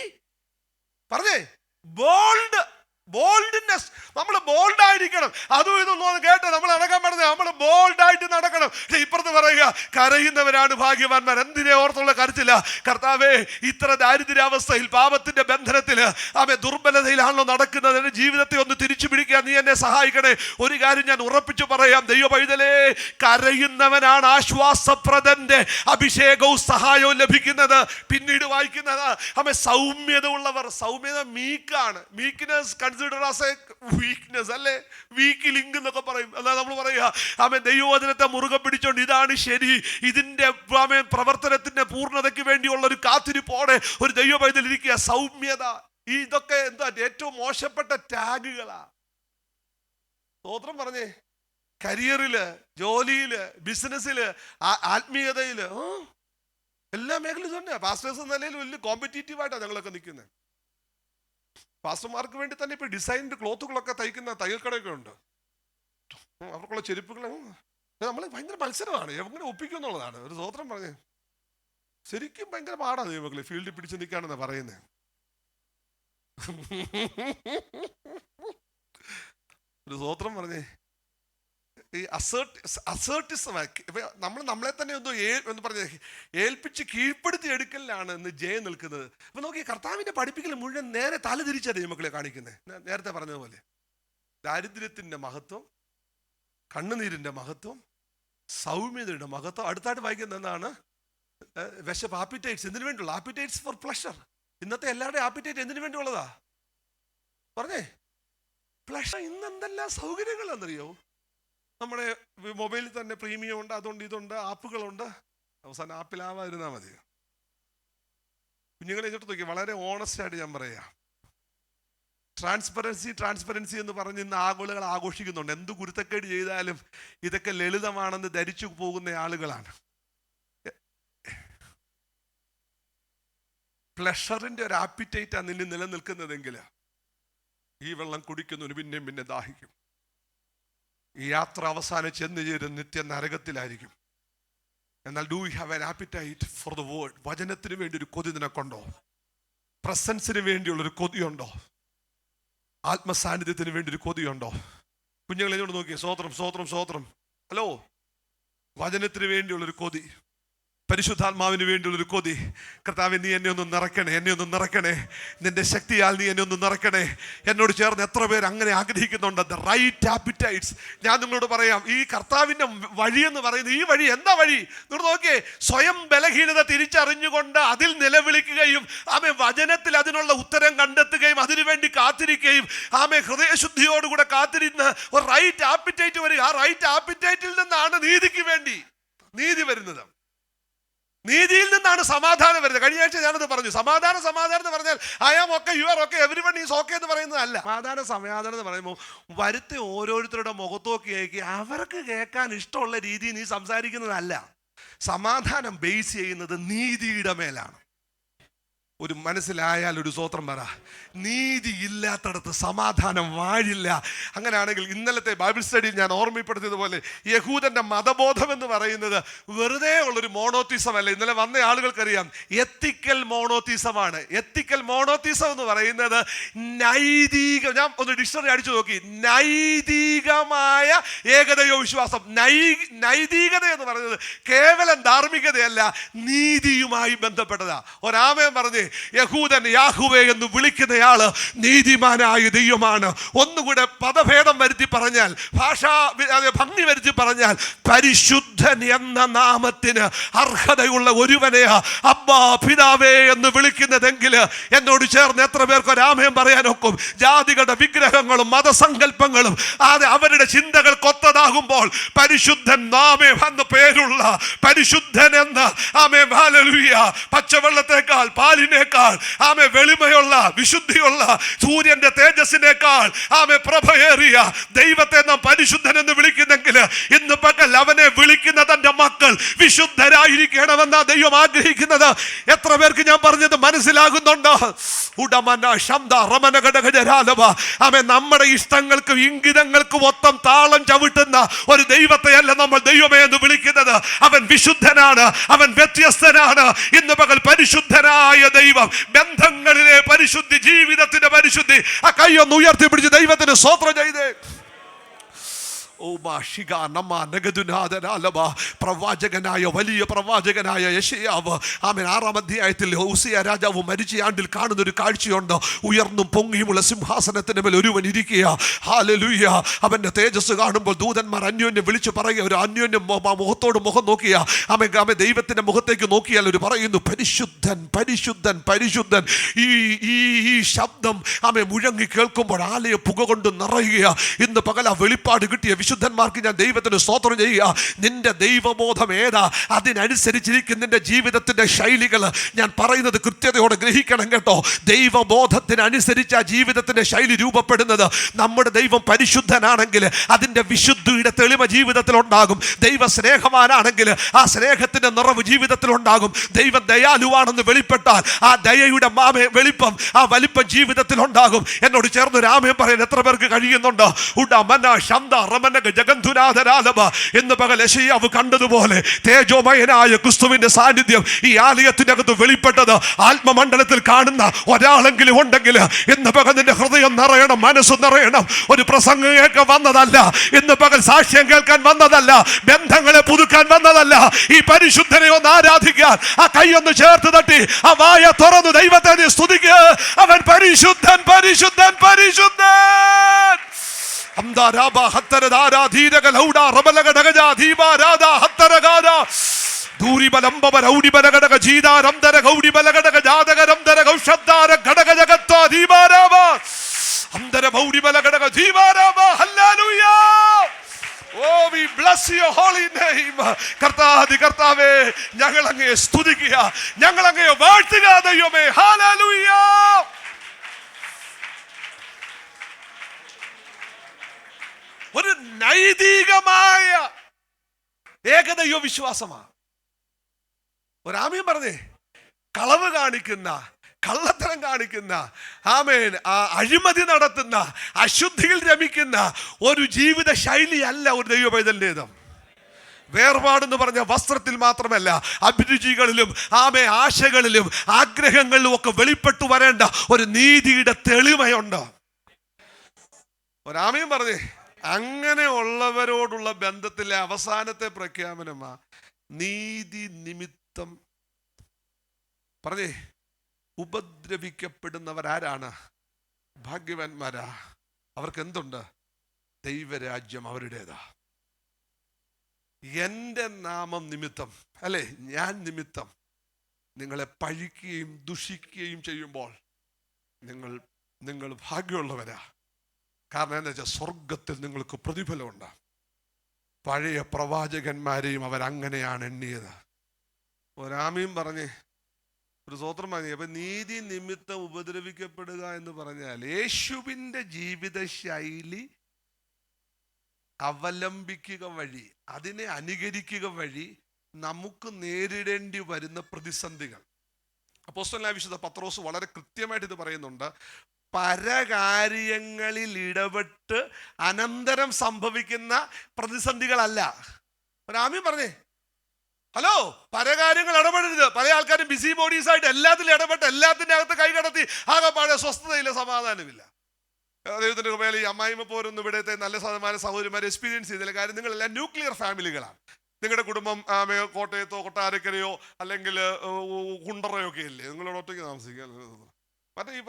പറഞ്ഞേ, ബോൾഡ്. ബോൾഡ്നെസ്. നമ്മൾ ബോൾഡായിരിക്കണം. അതും ഇതൊന്നും കേട്ട് നമ്മൾ നടക്കാൻ പറ്റുന്നത്, നമ്മൾ ബോൾഡായിട്ട് നടക്കണം. ഇപ്പുറത്ത് പറയുക, കരയുന്നവരാണ് ഭാഗ്യവാന്മാർ. എന്തിനെ ഓർത്തുള്ള കരച്ചില്ല? കർത്താവേ, ഇത്ര ദാരിദ്ര്യാവസ്ഥയിൽ, പാപത്തിന്റെ ബന്ധനത്തിൽ, ദുർബലതയിലാണല്ലോ നടക്കുന്നത്. എൻ്റെ ജീവിതത്തെ ഒന്ന് തിരിച്ചു പിടിക്കാൻ നീ എന്നെ സഹായിക്കണേ. ഒരു കാര്യം ഞാൻ ഉറപ്പിച്ചു പറയാം, ദൈവ പൈതലേ, കരയുന്നവനാണ് ആശ്വാസപ്രദന്റെ അഭിഷേകവും സഹായവും ലഭിക്കുന്നത്. പിന്നീട് വായിക്കുന്നത് സൗമ്യത ഉള്ളവർ. സൗമ്യത മീക്കാണ്. Meekness consider as a weakness, അല്ലേ? വീക്ക് ലിങ്ക് എന്നൊക്കെ പറയും. അല്ലാതെ നമ്മൾ പറയുക ദൈവവചനത്തെ മുറുകെ പിടിച്ചോണ്ട് ഇതാണ് ശരി, ഇതിന്റെ പ്രവർത്തനത്തിന്റെ പൂർണ്ണതയ്ക്ക് വേണ്ടിയുള്ള ഒരു കാത്തിരിപ്പോടെ ഒരു ദൈവ പൈതൽ ഇരിക്കുക. സൗമ്യത. ഇതൊക്കെ എന്താ ഏറ്റവും മോശപ്പെട്ട ടാഗുകളാ. സ്തോത്രം പറഞ്ഞേ. കരിയറില്, ജോലിയില്, ബിസിനസ്സില്, ആത്മീയതയില്, എല്ലാ മേഖലയിലും തന്നെ പാസ്റ്റേഴ്സ് എന്ന നിലയിൽ വലിയ കോമ്പറ്റീറ്റീവായിട്ടാണ് ഞങ്ങളൊക്കെ നിൽക്കുന്നത്. പാസ്റ്റർമാർക്ക് വേണ്ടി തന്നെ ഇപ്പൊ ഡിസൈൻഡ് ക്ലോത്തുകളൊക്കെ തയ്ക്കുന്ന തയ്യൽക്കടയൊക്കെ ഉണ്ട്. അവർക്കുള്ള ചെരുപ്പുകൾ നമ്മൾ ഭയങ്കര മത്സരമാണ്, എങ്ങനെ ഒപ്പിക്കും എന്നുള്ളതാണ്. ഒരു സ്തോത്രം പറഞ്ഞേ. ശരിക്കും ഭയങ്കര പാടാണ് ദൈവമക്കളെ ഫീൽഡിൽ പിടിച്ചു നിൽക്കാണെന്നാ പറയുന്നത്. ഒരു സ്തോത്രം പറഞ്ഞേ. ഈ നമ്മളെ തന്നെ ഒന്ന് പറഞ്ഞേ, ഏൽപ്പിച്ച് കീഴ്പ്പെടുത്തി എടുക്കലിലാണ് ഇന്ന് ജയം നിൽക്കുന്നത്. അപ്പൊ നോക്കി, കർത്താവിന്റെ പഠിപ്പിക്കൽ മുഴുവൻ നേരെ തല തിരിച്ചാ ദൈവമക്കളെ കാണിക്കുന്നത്. നേരത്തെ പറഞ്ഞതുപോലെ ദാരിദ്ര്യത്തിന്റെ മഹത്വം, കണ്ണുനീരിന്റെ മഹത്വം, സൗമ്യതയുടെ മഹത്വം. അടുത്തായിട്ട് വായിക്കുന്നത് എന്താണ്? വിശപ്പ്, ആപ്പിറ്റൈറ്റ്സ് എന്തിനു വേണ്ടിയുള്ള? ആപ്പിറ്റൈറ്റ്സ് ഫോർ പ്ലഷർ. ഇന്നത്തെ എല്ലാവരുടെയും ആപ്പിറ്റൈറ്റ് എന്തിനു വേണ്ടിയുള്ളതാ പറഞ്ഞേ? പ്ലഷർ. ഇന്ന് എന്തെല്ലാം സൗകര്യങ്ങളാണെന്നറിയോ? നമ്മുടെ മൊബൈലിൽ തന്നെ പ്രീമിയം ഉണ്ട്, അതുണ്ട്, ഇതുണ്ട്, ആപ്പുകളുണ്ട്. അവസാനം ആപ്പിലാവാതിരുന്നാൽ മതി. കുഞ്ഞുങ്ങളെ ഇങ്ങോട്ട് നോക്കി, വളരെ ഓണസ്റ്റ് ആയിട്ട് ഞാൻ പറയാം. ട്രാൻസ്പെറൻസി എന്ന് പറഞ്ഞ് ഇന്ന് ആളുകൾ ആഘോഷിക്കുന്നുണ്ട്. എന്ത് കുരുത്തക്കേട് ചെയ്താലും ഇതൊക്കെ ലളിതമാണെന്ന് ധരിച്ചു പോകുന്ന ആളുകളാണ്. പ്ലഷറിന്റെ ഒരു ആപ്പിറ്റൈറ്റാണ് നിന്നിൽ നിലനിൽക്കുന്നതെങ്കിൽ ഈ വെള്ളം കുടിക്കുന്നവന് പിന്നെയും പിന്നെ ദാഹിക്കും. ഈ യാത്ര അവസാനം ചെന്ന് ചേരും നിത്യ നരകത്തിലായിരിക്കും. എന്നാൽ do you have an appetite for the word? വചനത്തിന് വേണ്ടി ഒരു കൊതി നിനക്കുണ്ടോ? പ്രസൻസിന് വേണ്ടിയുള്ളൊരു കൊതിയുണ്ടോ? ആത്മസാന്നിധ്യത്തിന് വേണ്ടി ഒരു കൊതിയുണ്ടോ? കുഞ്ഞുങ്ങളെ ഇങ്ങോട്ട് നോക്കിയേ. സ്വോത്രം, സ്വോത്രം, സ്വോത്രം. ഹലോ, വചനത്തിന് വേണ്ടിയുള്ളൊരു കൊതി, പരിശുദ്ധാത്മാവിന് വേണ്ടിയുള്ളൊരു കൊതി. കർത്താവേ, നീ എന്നെ ഒന്ന് നിറയ്ക്കണേ, എന്നെ ഒന്ന് നിറയ്ക്കണേ, നിന്റെ ശക്തിയാൽ നീ എന്നെ ഒന്ന് നിറയ്ക്കണേ. എന്നോട് ചേർന്ന് എത്ര പേര് അങ്ങനെ ആഗ്രഹിക്കുന്നുണ്ട്? The right appetites. ഞാൻ നിങ്ങളോട് പറയാം, ഈ കർത്താവിൻ്റെ വഴി എന്ന് പറയുന്നത് ഈ വഴി. എന്താ വഴി? നിങ്ങൾ നോക്കിയേ. സ്വയം ബലഹീനത തിരിച്ചറിഞ്ഞുകൊണ്ട് അതിൽ നിലവിളിക്കുകയും വചനത്തിൽ അതിനുള്ള ഉത്തരം കണ്ടെത്തുകയും അതിനുവേണ്ടി കാത്തിരിക്കുകയും ഹൃദയശുദ്ധിയോടുകൂടെ കാത്തിരുന്ന് ഒരു റൈറ്റ് ആപ്പിറ്റൈറ്റ് വരിക. ആ റൈറ്റ് ആപ്പിറ്റൈറ്റിൽ നിന്നാണ് നീതിക്ക് വേണ്ടി നീതി വരുന്നത്. നീതിയിൽ നിന്നാണ് സമാധാനം വരുന്നത്. കഴിഞ്ഞ ആഴ്ച ഞാനത് പറഞ്ഞു. സമാധാനം എന്ന് പറഞ്ഞാൽ I am okay, you are okay, everyone is okay എന്ന് പറയുന്നതല്ല. സമാധാനം എന്ന് പറയുമ്പോൾ വരുത്തി ഓരോരുത്തരുടെ മുഖത്തോക്കി അവർക്ക് കേൾക്കാൻ ഇഷ്ടമുള്ള രീതിയിൽ നീ സംസാരിക്കുന്നതല്ല. സമാധാനം ബേസ് ചെയ്യുന്നത് നീതിയുടെ മേലാണ്. ഒരു മനസ്സിലായാൽ ഒരു സ്വോത്രം പറ. നീതി ഇല്ലാത്തടത്ത് സമാധാനം വാഴില്ല. അങ്ങനെയാണെങ്കിൽ ഇന്നലത്തെ ബൈബിൾ സ്റ്റഡിയിൽ ഞാൻ ഓർമ്മപ്പെടുത്തിയതുപോലെ യഹൂദന്റെ മതബോധം എന്ന് പറയുന്നത് വെറുതെ ഉള്ളൊരു മോണോത്തിസം അല്ല. ഇന്നലെ വന്ന ആളുകൾക്കറിയാം, എത്തിക്കൽ മോണോത്തിസമാണ്. എത്തിക്കൽ മോണോത്തിസം എന്ന് പറയുന്നത് നൈതിക, ഞാൻ ഒന്ന് ഡിക്ഷണറി അടിച്ചു നോക്കി, നൈതികമായ ഏകദൈവ വിശ്വാസം. നൈതികത എന്ന് പറയുന്നത് കേവലം ധാർമ്മികതയല്ല, നീതിയുമായി ബന്ധപ്പെട്ടതാ. ഒരാമയം പറഞ്ഞ്, യഹൂദൻ യാഹുവേ എന്ന് വിളിക്കുന്നയാള് നീതിമാനായ ദൈവമാണ്. ഒന്നുകൂടെ പദഭേദം വരുത്തി പറഞ്ഞാൽ, ഭാഷാ ഭംഗി വരുത്തി പറഞ്ഞാൽ, പരിശുദ്ധൻ എന്ന നാമത്തിന് അർഹതയുള്ള ഒരുവനെയാ അബ്ബാ പിതാവേ എന്ന് വിളിക്കുന്നതെങ്കിൽ എന്നോട് ചേർന്ന് എത്ര പേർക്ക് ഒരാമയം പറയാനൊക്കും? ജാതികളുടെ വിഗ്രഹങ്ങളും മതസങ്കല്പങ്ങളും അവരുടെ ചിന്തകൾ കൊത്തതാകുമ്പോൾ പരിശുദ്ധൻ നാമേ എന്ന പേരുള്ള പരിശുദ്ധൻ എന്ന പച്ചവെള്ളത്തെക്കാൾ പാലിനേക്കാൾ വെളിമയുള്ള വിശുദ്ധിയുള്ള സൂര്യന്റെ തേജസ്സിനേക്കാൾ പ്രഭയേറിയ ദൈവത്തെ നാം പരിശുദ്ധൻ എന്ന് വിളിക്കുന്നെങ്കിൽ ഇന്ന് പകൽ അവനെ വിളിക്കുന്ന തന്റെ മക്കൾ വിശുദ്ധരായിരിക്കണമെന്ന ദൈവം ആഗ്രഹിക്കുന്നത്. എത്ര പേർക്ക് ഞാൻ പറഞ്ഞത് മനസ്സിലാകുന്നുണ്ടോ? നമ്മുടെ ഇഷ്ടങ്ങൾക്കും ഇംഗിതങ്ങൾക്കും ഒത്തം താളം ചവിട്ടുന്ന ഒരു ദൈവത്തെയല്ല നമ്മൾ ദൈവമേ എന്ന് വിളിക്കുന്നത്. അവൻ വിശുദ്ധനാണ്, അവൻ വ്യത്യസ്തനാണ്. ഇന്ന് പകൽ പരിശുദ്ധനായ ദൈവം, ബന്ധങ്ങളിലെ പരിശുദ്ധി, ജീവിതത്തിന്റെ പരിശുദ്ധി. ആ കൈയൊന്ന് ഉയർത്തിപ്പിടിച്ച് ദൈവത്തിന് സ്തോത്രം ചെയ്തേ. പ്രവാചകനായ വലിയ പ്രവാചകനായ യെശയ്യാവ് 6-ാം അധ്യായത്തിൽ ഉസിയ രാജാവ് മരിച്ച ആണ്ടിൽ കാണുന്ന ഒരു കാഴ്ചയുണ്ട്. ഉയർന്നും പൊങ്ങിയുമുള്ള സിംഹാസനത്തിന് മേൽ ഒരുവൻ ഇരിക്കുക. ഹല്ലേലൂയ. അവന്റെ തേജസ് കാണുമ്പോൾ ദൂതന്മാർ അന്യോന്യം വിളിച്ചു പറയുക. ഒരു അന്യോന്യം മുഖത്തോട് മുഖം നോക്കിയ ആമേ ദൈവത്തിന്റെ മുഖത്തേക്ക് നോക്കിയാൽ ഒരു പറയുന്നു, പരിശുദ്ധൻ പരിശുദ്ധൻ പരിശുദ്ധൻ. ഈ ശബ്ദം മുഴങ്ങി കേൾക്കുമ്പോൾ ആലയ പുക കൊണ്ട് നിറയുക. ഇന്ന് പകൽ ആ വെളിപ്പാട് കിട്ടിയ വിശുദ്ധന്മാർക്ക് ഞാൻ ദൈവത്തിന് സ്തോത്രം ചെയ്യുക. നിന്റെ ദൈവബോധം ഏതാ, അതിനനുസരിച്ചിരിക്കും നിന്റെ ജീവിതത്തിന്റെ ശൈലികൾ. ഞാൻ പറയുന്നത് കൃത്യതയോടെ ഗ്രഹിക്കണം കേട്ടോ. ദൈവബോധത്തിനനുസരിച്ച് ആ ജീവിതത്തിന്റെ ശൈലി രൂപപ്പെടുന്നത്. നമ്മുടെ ദൈവം പരിശുദ്ധനാണെങ്കിൽ അതിന്റെ വിശുദ്ധിയുടെ തെളിമ ജീവിതത്തിലുണ്ടാകും. ദൈവ സ്നേഹവാനാണെങ്കിൽ ആ സ്നേഹത്തിന്റെ നിറവ് ജീവിതത്തിലുണ്ടാകും. ദൈവം ദയാലുവാണെന്ന് വെളിപ്പെട്ടാൽ ആ ദയയുടെ വെളിപ്പം, ആ വലിപ്പം ജീവിതത്തിലുണ്ടാകും. എന്നോട് ചേർന്ന് രാമയം പറയാൻ എത്ര പേർക്ക് കഴിയുന്നുണ്ടോ? എന്ന് പകൽ യെശയ്യാവ് കണ്ടതുപോലെ തേജോമയനായ ക്രിസ്തുവിന്റെ സാന്നിധ്യം ഈ ആലയത്തിന്റെ അകത്ത് വെളിപ്പെട്ടത് ആത്മമണ്ഡലത്തിൽ കാണുന്ന ഒരാളെങ്കിലും ഉണ്ടെങ്കിൽ ഇന്ന് പകൽ നിന്റെ ഹൃദയം നിറയണം, മനസ്സ് നിറയണം. ഒരു പ്രസംഗം കേൾക്കാൻ വന്നതല്ല, ഇന്ന് പകൽ സാക്ഷ്യം കേൾക്കാൻ വന്നതല്ല, ബന്ധങ്ങളെ പുതുക്കാൻ വന്നതല്ല, ഈ പരിശുദ്ധനെ ഒന്ന് ആരാധിക്കാൻ. ആ കൈയൊന്ന് ചേർത്ത് തട്ടി ആ വായ തുറന്ന് ദൈവത്തെ നീ സ്തുതിക്കുക. അവൻ പരിശുദ്ധൻ പരിശുദ്ധൻ പരിശുദ്ധൻ. ദൂരിബലംബരൗഡിബലഘടക ജീതാരംധര ഗൗഡിബലഘടക ജാതകരംധര ഗൗഷദ്ധാര ഘടക ജഗത്വാ ദീപാരാമ അന്തര ഭൗഡിബലഘടക ദീപാരാമ. Hallelujah. Oh, we bless your holy name. കർത്താവേ, ഞങ്ങൾ അങ്ങയെ സ്തുതിക്കുക, ഞങ്ങൾ അങ്ങയെ വാഴ്ത്തുക ദൈവമേ. ഹല്ലേലൂയ. ഒരു നൈതികമായ ഏകദൈവ വിശ്വാസമാണ്. ഒരാമയും പറഞ്ഞേ, കളവ് കാണിക്കുന്ന, കള്ളത്തരം കാണിക്കുന്ന, ആമേൻ, അഴിമതി നടത്തുന്ന, അശുദ്ധിയിൽ രമിക്കുന്ന ഒരു ജീവിത ശൈലി അല്ല ഒരു ദൈവ പൈതലിൻ്റെത്. വേർപാടെന്ന് പറഞ്ഞ വസ്ത്രത്തിൽ മാത്രമല്ല, അഭിരുചികളിലും ആശകളിലും ആഗ്രഹങ്ങളിലും ഒക്കെ വെളിപ്പെട്ടു വരേണ്ട ഒരു നീതിയുടെ തെളിമയുണ്ട്. ഒരാമയും പറഞ്ഞേ, അങ്ങനെയുള്ളവരോടുള്ള ബന്ധത്തിലെ അവസാനത്തെ പ്രഖ്യാപനമാ നീതി നിമിത്തം. പറഞ്ഞേ, ഉപദ്രവിക്കപ്പെടുന്നവരാരാണ്? ഭാഗ്യവാന്മാരാ. അവർക്ക് എന്തുണ്ട്? ദൈവരാജ്യം അവരുടേതാ. എൻ്റെ നാമം നിമിത്തം, അല്ലെ, ഞാൻ നിമിത്തം നിങ്ങളെ പഴിക്കുകയും ദുഷിക്കുകയും ചെയ്യുമ്പോൾ നിങ്ങൾ ഭാഗ്യമുള്ളവരാ. കാരണം എന്താ വെച്ചാൽ സ്വർഗത്തിൽ നിങ്ങൾക്ക് പ്രതിഫലമുണ്ട്. പഴയ പ്രവാചകന്മാരെയും അവരങ്ങനെയാണ് എണ്ണിയത്. ഒരാമയും പറഞ്ഞേ, ഒരു സ്വത്രം പറഞ്ഞു. അപ്പൊ നീതി നിമിത്തം ഉപദ്രവിക്കപ്പെടുക എന്ന് പറഞ്ഞാൽ യേശുവിൻ്റെ ജീവിത ശൈലി അവലംബിക്കുക വഴി, അതിനെ അനുകരിക്കുക വഴി നമുക്ക് നേരിടേണ്ടി വരുന്ന പ്രതിസന്ധികൾ. അപ്പോസ്തലനായ വിശുദ്ധ പത്രോസ് വളരെ കൃത്യമായിട്ട് ഇത് പറയുന്നുണ്ട്. പരകാര്യങ്ങളിൽ ഇടപെട്ട് അനന്തരം സംഭവിക്കുന്ന പ്രതിസന്ധികളല്ല. ഒരാമയും പറഞ്ഞേ, ഹലോ, പരകാര്യങ്ങൾ ഇടപെടരുത്. പല ആൾക്കാരും ബിസി ബോഡീസായിട്ട് എല്ലാത്തിലും ഇടപെട്ട് എല്ലാത്തിൻ്റെ അകത്ത് കൈ കടത്തി ആകെപ്പാടെ സ്വസ്ഥതയില്ല, സമാധാനമില്ല. ദൈവത്തിൻ്റെ കൃപയിൽ ഈ അമ്മായിമ്മ പോരൊന്നും ഇവിടുത്തെ നല്ല സഹോദരിമാരെ എക്സ്പീരിയൻസ് ചെയ്തില്ല. കാര്യം നിങ്ങളെല്ലാം ന്യൂക്ലിയർ ഫാമിലികളാണ്. നിങ്ങളുടെ കുടുംബം കോട്ടയത്തോ കൊട്ടാരക്കരയോ അല്ലെങ്കിൽ കുണ്ടറയോ ഒക്കെ ഇല്ലേ, നിങ്ങളോട് ഒറ്റയ്ക്ക് താമസിക്കുക. മറ്റേ ഈ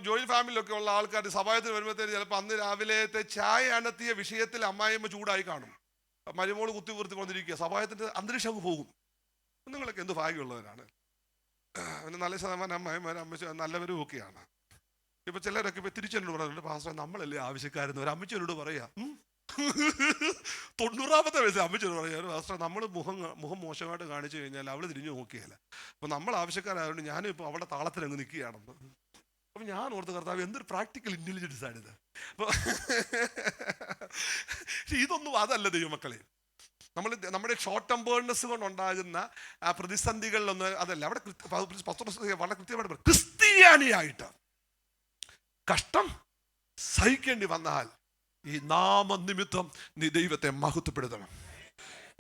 ജോയിന്റ് ഫാമിലിയൊക്കെ ഉള്ള ആൾക്കാർ സഭായത്തിന് വരുമ്പോഴത്തേക്ക് ചിലപ്പോൾ അന്ന് രാവിലത്തെ ചായ അണത്തിയ വിഷയത്തിൽ അമ്മായിയമ്മ ചൂടായി കാണും. മരുമോള് കുത്തി കുത്തി കൊണ്ടിരിക്കുക, സഭായത്തിൻ്റെ അന്തരീക്ഷം അങ്ങ് പോകും. നിങ്ങളൊക്കെ എന്ത് ഭാഗ്യമുള്ളവരാണ്. പിന്നെ നല്ല ശതമാനം അമ്മായിമാരും അമ്മച്ച നല്ലവരും ഒക്കെയാണ്. ഇപ്പൊ ചിലരൊക്കെ ഇപ്പൊ തിരിച്ചെന്നോട് പറയുന്നുണ്ട്, പാസ്റ്റർ നമ്മളല്ലേ ആവശ്യക്കാരെന്ന്. ഒരു അമ്മച്ചനോട് പറയാ, 90-ാമത്തെ വയസ്സിൽ അമ്മച്ചനോട് പറയാ, പാസ്റ്റർ നമ്മൾ മുഖം മോശമായിട്ട് കാണിച്ചു കഴിഞ്ഞാൽ അവള് തിരിഞ്ഞു നോക്കിയല്ല. അപ്പൊ നമ്മൾ ആവശ്യക്കാരായതുകൊണ്ട് ഞാനും ഇപ്പൊ അവളുടെ താളത്തിൽ അങ്ങ് നിൽക്കുകയാണെന്ന്. അപ്പൊ ഞാൻ ഓർത്ത്, കർത്താവ് എന്തൊരു പ്രാക്ടിക്കൽ ഇന്റലിജൻസ് ആണിത്. അപ്പൊ ഇതൊന്നും അതല്ല ദൈവമക്കളെ. നമ്മുടെ ഷോർട്ട് ടെമ്പേർഡ്നെസ് കൊണ്ടുണ്ടാകുന്ന ആ പ്രതിസന്ധികളിലൊന്നും അതല്ല. അവിടെ വളരെ കൃത്യമായിട്ട് ക്രിസ്ത്യാനിയായിട്ട് കഷ്ടം സഹിക്കേണ്ടി വന്നാൽ ഈ നാമനിമിത്തം നീ ദൈവത്തെ മഹത്വപ്പെടുത്തണം.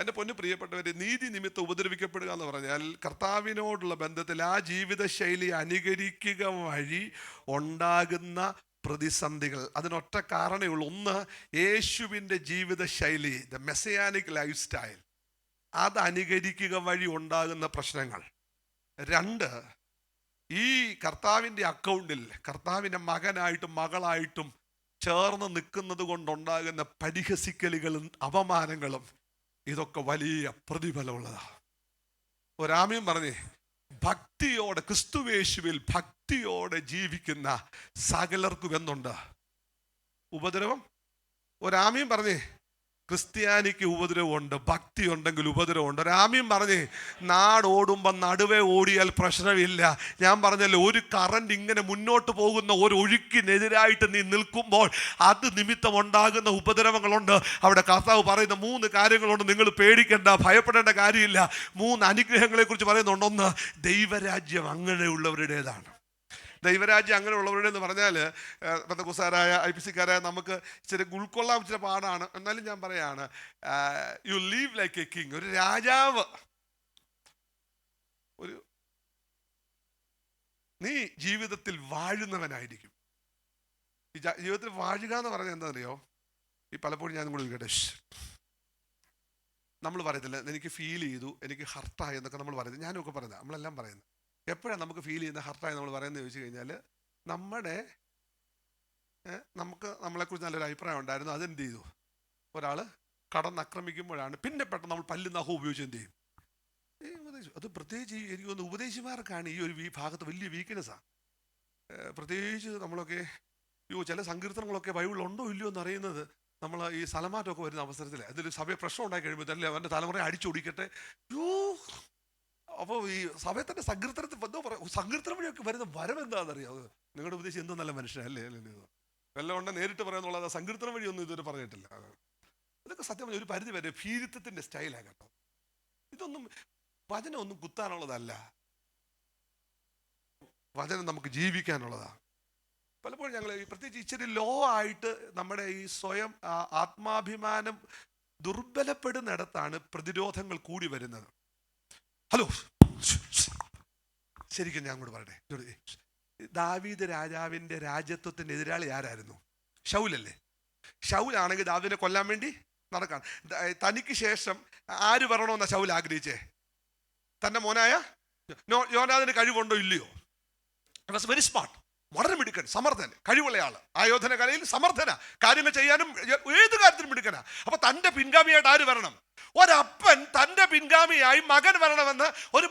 എൻ്റെ പൊന്നു പ്രിയപ്പെട്ടവരെ, നീതി നിമിത്തം ഉപദ്രവിക്കപ്പെടുക എന്ന് പറഞ്ഞാൽ കർത്താവിനോടുള്ള ബന്ധത്തിൽ ആ ജീവിതശൈലി അനുകരിക്കുക വഴി ഉണ്ടാകുന്ന പ്രതിസന്ധികൾ. അതിനൊറ്റ കാരണമേ ഉള്ളൂ. ഒന്ന്, യേശുവിൻ്റെ ജീവിതശൈലി, ദ മെസ്സിയാനിക് ലൈഫ് സ്റ്റൈൽ, അത് അനുകരിക്കുക വഴി ഉണ്ടാകുന്ന പ്രശ്നങ്ങൾ. രണ്ട്, ഈ കർത്താവിൻ്റെ അക്കൗണ്ടിൽ കർത്താവിൻ്റെ മകനായിട്ടും മകളായിട്ടും ചേർന്ന് നിൽക്കുന്നത് കൊണ്ടുണ്ടാകുന്ന പരിഹസിക്കലുകളും അപമാനങ്ങളും, ഇതൊക്കെ വലിയ പ്രതിഫലമുള്ളതാണ്. ഒരാമയും പറഞ്ഞേ, ഭക്തിയോടെ ക്രിസ്തുവേശുവിൽ ഭക്തിയോടെ ജീവിക്കുന്ന സകലർക്കും എന്തുണ്ട്? ഉപദ്രവം. ഒരാമയും പറഞ്ഞേ, ക്രിസ്ത്യാനിക്ക് ഉപദ്രവമുണ്ട്, ഭക്തി ഉണ്ടെങ്കിൽ ഉപദ്രവമുണ്ട്. ഒരാമയും പറഞ്ഞേ, നാടോടുമ്പോൾ നടുവേ ഓടിയാൽ പ്രശ്നമില്ല. ഞാൻ പറഞ്ഞല്ലോ, ഒരു കറണ്ട് ഇങ്ങനെ മുന്നോട്ട് പോകുന്ന ഒരു ഒഴുക്കിനെതിരായിട്ട് നീ നിൽക്കുമ്പോൾ അത് നിമിത്തം ഉണ്ടാകുന്ന ഉപദ്രവങ്ങളുണ്ട്. അവിടെ കർത്താവ് പറയുന്ന 3 കാര്യങ്ങളുണ്ട്. നിങ്ങൾ പേടിക്കേണ്ട, ഭയപ്പെടേണ്ട കാര്യമില്ല. 3 അനുഗ്രഹങ്ങളെ കുറിച്ച് പറയുന്നുണ്ട്. ഒന്ന്, ദൈവരാജ്യം അങ്ങനെയുള്ളവരുടേതാണ്. ദൈവരാജ്യം അങ്ങനെയുള്ളവരുടെ എന്ന് പറഞ്ഞാൽ പെന്തക്കോസ്തുകാരായ IPCക്കാരായ നമുക്ക് ഇച്ചിരി ഉൾക്കൊള്ളാൻ ഇച്ചിരി പാടാണ്. എന്നാലും ഞാൻ പറയാണ്, you live like a king. ഒരു രാജാവ്, നീ ജീവിതത്തിൽ വാഴുന്നവനായിരിക്കും. ഈ ജീവിതത്തിൽ വാഴുക എന്ന് പറഞ്ഞാൽ എന്താണെന്നറിയോ? ഈ പലപ്പോഴും ഞാൻ കൂടെ കേട്ടെ, നമ്മൾ പറയത്തില്ല എനിക്ക് ഫീൽ ചെയ്തു, എനിക്ക് ഹർട്ടായി എന്നൊക്കെ നമ്മൾ പറയുന്നത്. ഞാനൊക്കെ പറയുന്നത്, നമ്മളെല്ലാം പറയുന്നത്. എപ്പോഴാണ് നമുക്ക് ഫീൽ ചെയ്യുന്ന ഹർട്ടായി നമ്മൾ പറയുന്നത് ചോദിച്ചു കഴിഞ്ഞാൽ, നമുക്ക് നമ്മളെക്കുറിച്ച് നല്ലൊരു അഭിപ്രായം ഉണ്ടായിരുന്നു, അതെന്ത് ചെയ്തു, ഒരാൾ കടന്നാക്രമിക്കുമ്പോഴാണ്. പിന്നെ പെട്ടെന്ന് നമ്മൾ പല്ല് നഖം ഉപയോഗിച്ച് എന്ത് ചെയ്യും? അത് പ്രത്യേകിച്ച് എനിക്ക് തോന്നുന്നു ഉപദേശിമാർക്കാണ് ഈ ഒരു ഭാഗത്ത് വലിയ വീക്ക്നെസ്സാണ്. പ്രത്യേകിച്ച് നമ്മളൊക്കെ ചില സങ്കീർത്തനങ്ങളൊക്കെ ബൈബിളിൽ ഉണ്ടോ ഇല്ലയോ എന്ന് അറിയുന്നത് നമ്മൾ ഈ സ്ഥലമാറ്റമൊക്കെ വരുന്ന അവസരത്തിൽ അതിൽ സഭയെ പ്രശ്നം ഉണ്ടായി കഴിയുമ്പോൾ തന്നെ അവൻ്റെ തലമുറ അടിച്ചൊടിക്കട്ടെ. അപ്പോൾ ഈ സഭയെ തന്നെ സങ്കീർത്തനത്തിൽ എന്തോ പറയാം, സങ്കീർത്തനം വഴിയൊക്കെ വരുന്ന വരവെന്താണെന്നറിയാം. നിങ്ങളുടെ ഉപദേശം എന്തോ നല്ല മനുഷ്യനല്ലേ വല്ലതും കൊണ്ട് നേരിട്ട് പറയാന്നുള്ളത് സങ്കീർത്തനം വഴിയൊന്നും ഇതുവരെ പറഞ്ഞിട്ടില്ല. ഇതൊക്കെ സത്യം ഒരു പരിധി വരെ ഭീരുത്വത്തിൻ്റെ സ്റ്റൈലാണ് കേട്ടോ. ഇതൊന്നും വചനം ഒന്നും കുത്താനുള്ളതല്ല, വചനം നമുക്ക് ജീവിക്കാനുള്ളതാണ്. പലപ്പോഴും ഞങ്ങൾ പ്രത്യേകിച്ച് ഇച്ചിരി ലോ ആയിട്ട് നമ്മുടെ ഈ സ്വയം ആത്മാഭിമാനം ദുർബലപ്പെടുന്നിടത്താണ് പ്രതിരോധങ്ങൾ കൂടി വരുന്നത്. ഹലോ, ശരിക്കും ഞാൻ കൂടെ പറയട്ടെ, ദാവീദ് രാജാവിൻ്റെ രാജ്യത്വത്തിൻ്റെ എതിരാളി ആരായിരുന്നു? ശൗലല്ലേ. ശൗലാണെങ്കിൽ ദാവീദിനെ കൊല്ലാൻ വേണ്ടി നടക്കാൻ. തനിക്ക് ശേഷം ആര് വരണമെന്നാ ശൗൽ ആഗ്രഹിച്ചേ? തൻ്റെ മോനായ യോനാഥിന് കഴിവുണ്ടോ ഇല്ലയോ? വാസ് വെരി സ്മാർട്ട്, വളരെ മിടുക്കൻ, സമർത്ഥൻ, കഴിവുള്ളയാള്, ആയോധന കലയിൽ സമർത്ഥന, കാര്യങ്ങൾ ചെയ്യാനും ഏത് കാര്യത്തിനും മിടുക്കനാ. അപ്പൊ തൻ്റെ പിൻഗാമിയായിട്ട് ആര് വരണം? ഒരപ്പൻ തൻ്റെ പിൻഗാമിയായി മകൻ വരണമെന്ന് ഒരു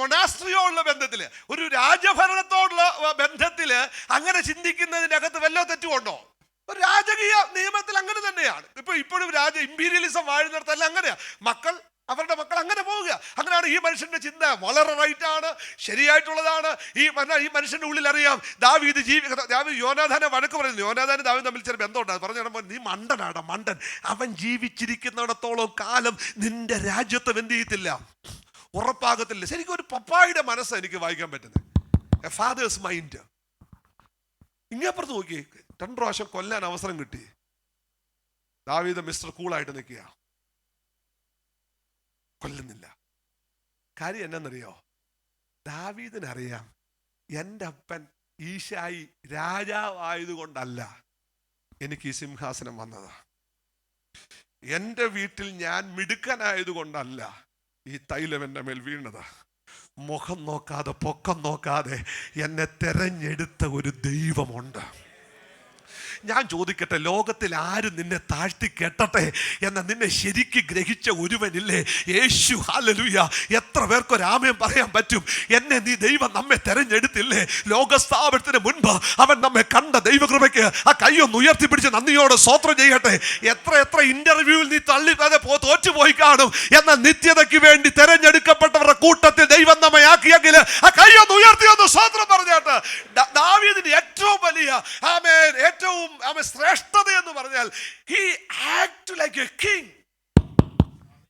മൊണാസ്ട്രിയോടുള്ള ബന്ധത്തില്, ഒരു രാജഭരണത്തോടുള്ള ബന്ധത്തില് അങ്ങനെ ചിന്തിക്കുന്നതിൻ്റെ അകത്ത് വല്ല തെറ്റുമുണ്ടോ? ഒരു രാജകീയ നിയമത്തിൽ അങ്ങനെ തന്നെയാണ്. ഇപ്പോഴും ഇമ്പീരിയലിസം വാഴുന്നിടത്തല്ല അങ്ങനെയാ. അവരുടെ മക്കൾ അങ്ങനെ പോവുക. അങ്ങനെയാണ് ഈ മനുഷ്യന്റെ ചിന്ത. വളരെ റൈറ്റാണ്, ശരിയായിട്ടുള്ളതാണ്. ഈ മനുഷ്യന്റെ ഉള്ളിൽ അറിയാം ദാവീദ് യോനാഥാനെ വഴക്ക് പറയുന്നു. യോനാഥാനും ദാവീദും തമ്മിൽ ചില ബന്ധമുണ്ട്. പറഞ്ഞു, നീ മണ്ടനാടാ, മണ്ടൻ. അവൻ ജീവിച്ചിരിക്കുന്നിടത്തോളം കാലം നിന്റെ രാജ്യത്വം എന്ത് ചെയ്യത്തില്ല, ഉറപ്പാകത്തില്ല. ശരിക്കും ഒരു പപ്പായുടെ മനസ്സ് എനിക്ക് വായിക്കാൻ പറ്റുന്നത്, എ ഫാദേഴ്സ് മൈൻഡ്. ഇങ്ങേപ്പുറത്ത് നോക്കി 2 പ്രാവശ്യം കൊല്ലാൻ അവസരം കിട്ടി. ദാവീദ് മിസ്റ്റർ കൂളായിട്ട് നിൽക്കുക, കൊല്ലുന്നില്ല. കാര്യം എന്നാന്നറിയോ? ദാവീദിനറിയാം എൻ്റെ അപ്പൻ ഈശായി രാജാവായതുകൊണ്ടല്ല എനിക്ക് ഈ സിംഹാസനം വന്നത്. എൻ്റെ വീട്ടിൽ ഞാൻ മിടുക്കനായതുകൊണ്ടല്ല ഈ തൈലം എൻ്റെ മേൽ വീണത്. മുഖം നോക്കാതെ പൊക്കം നോക്കാതെ എന്നെ തെരഞ്ഞെടുത്ത ഒരു ദൈവമുണ്ട്. ഞാൻ ചോദിക്കട്ടെ, ലോകത്തിൽ ആരും നിന്നെ താഴ്ത്തി കെട്ടട്ടെ എന്ന നിന്നെ ശരിക്ക് ഗ്രഹിച്ച ഒരുവനില്ലേ? യേശു. ഹല്ലേലൂയ. എത്ര പേർക്കൊരാമേൻ പറയാൻ പറ്റും? എന്നെ നീ ദൈവം നമ്മെ തെരഞ്ഞെടുത്തില്ലേ? ലോകസ്ഥാപനത്തിന് മുൻപ് അവൻ നമ്മെ കണ്ട ദൈവകൃപയ്ക്ക് ആ കൈയൊന്ന് ഉയർത്തിപ്പിടിച്ച് നന്ദിയോടെ സ്തോത്രം ചെയ്യട്ടെ. എത്ര ഇന്റർവ്യൂവിൽ നീ തോറ്റുപോയി കാണും. എന്നാൽ നിത്യതയ്ക്ക് വേണ്ടി തെരഞ്ഞെടുക്കപ്പെട്ടവരുടെ കൂട്ടത്തിൽ ദൈവം നമ്മെ ആക്കിയെങ്കിൽ ആ കൈയൊന്ന് ഉയർത്തി ഒന്ന് സ്തോത്രം പറഞ്ഞാട്ട്. ദാവീദിന് ഏറ്റവും വലിയ ഏറ്റവും ശ്രേഷ്ഠത എന്ന് പറഞ്ഞാൽ he acted like a king.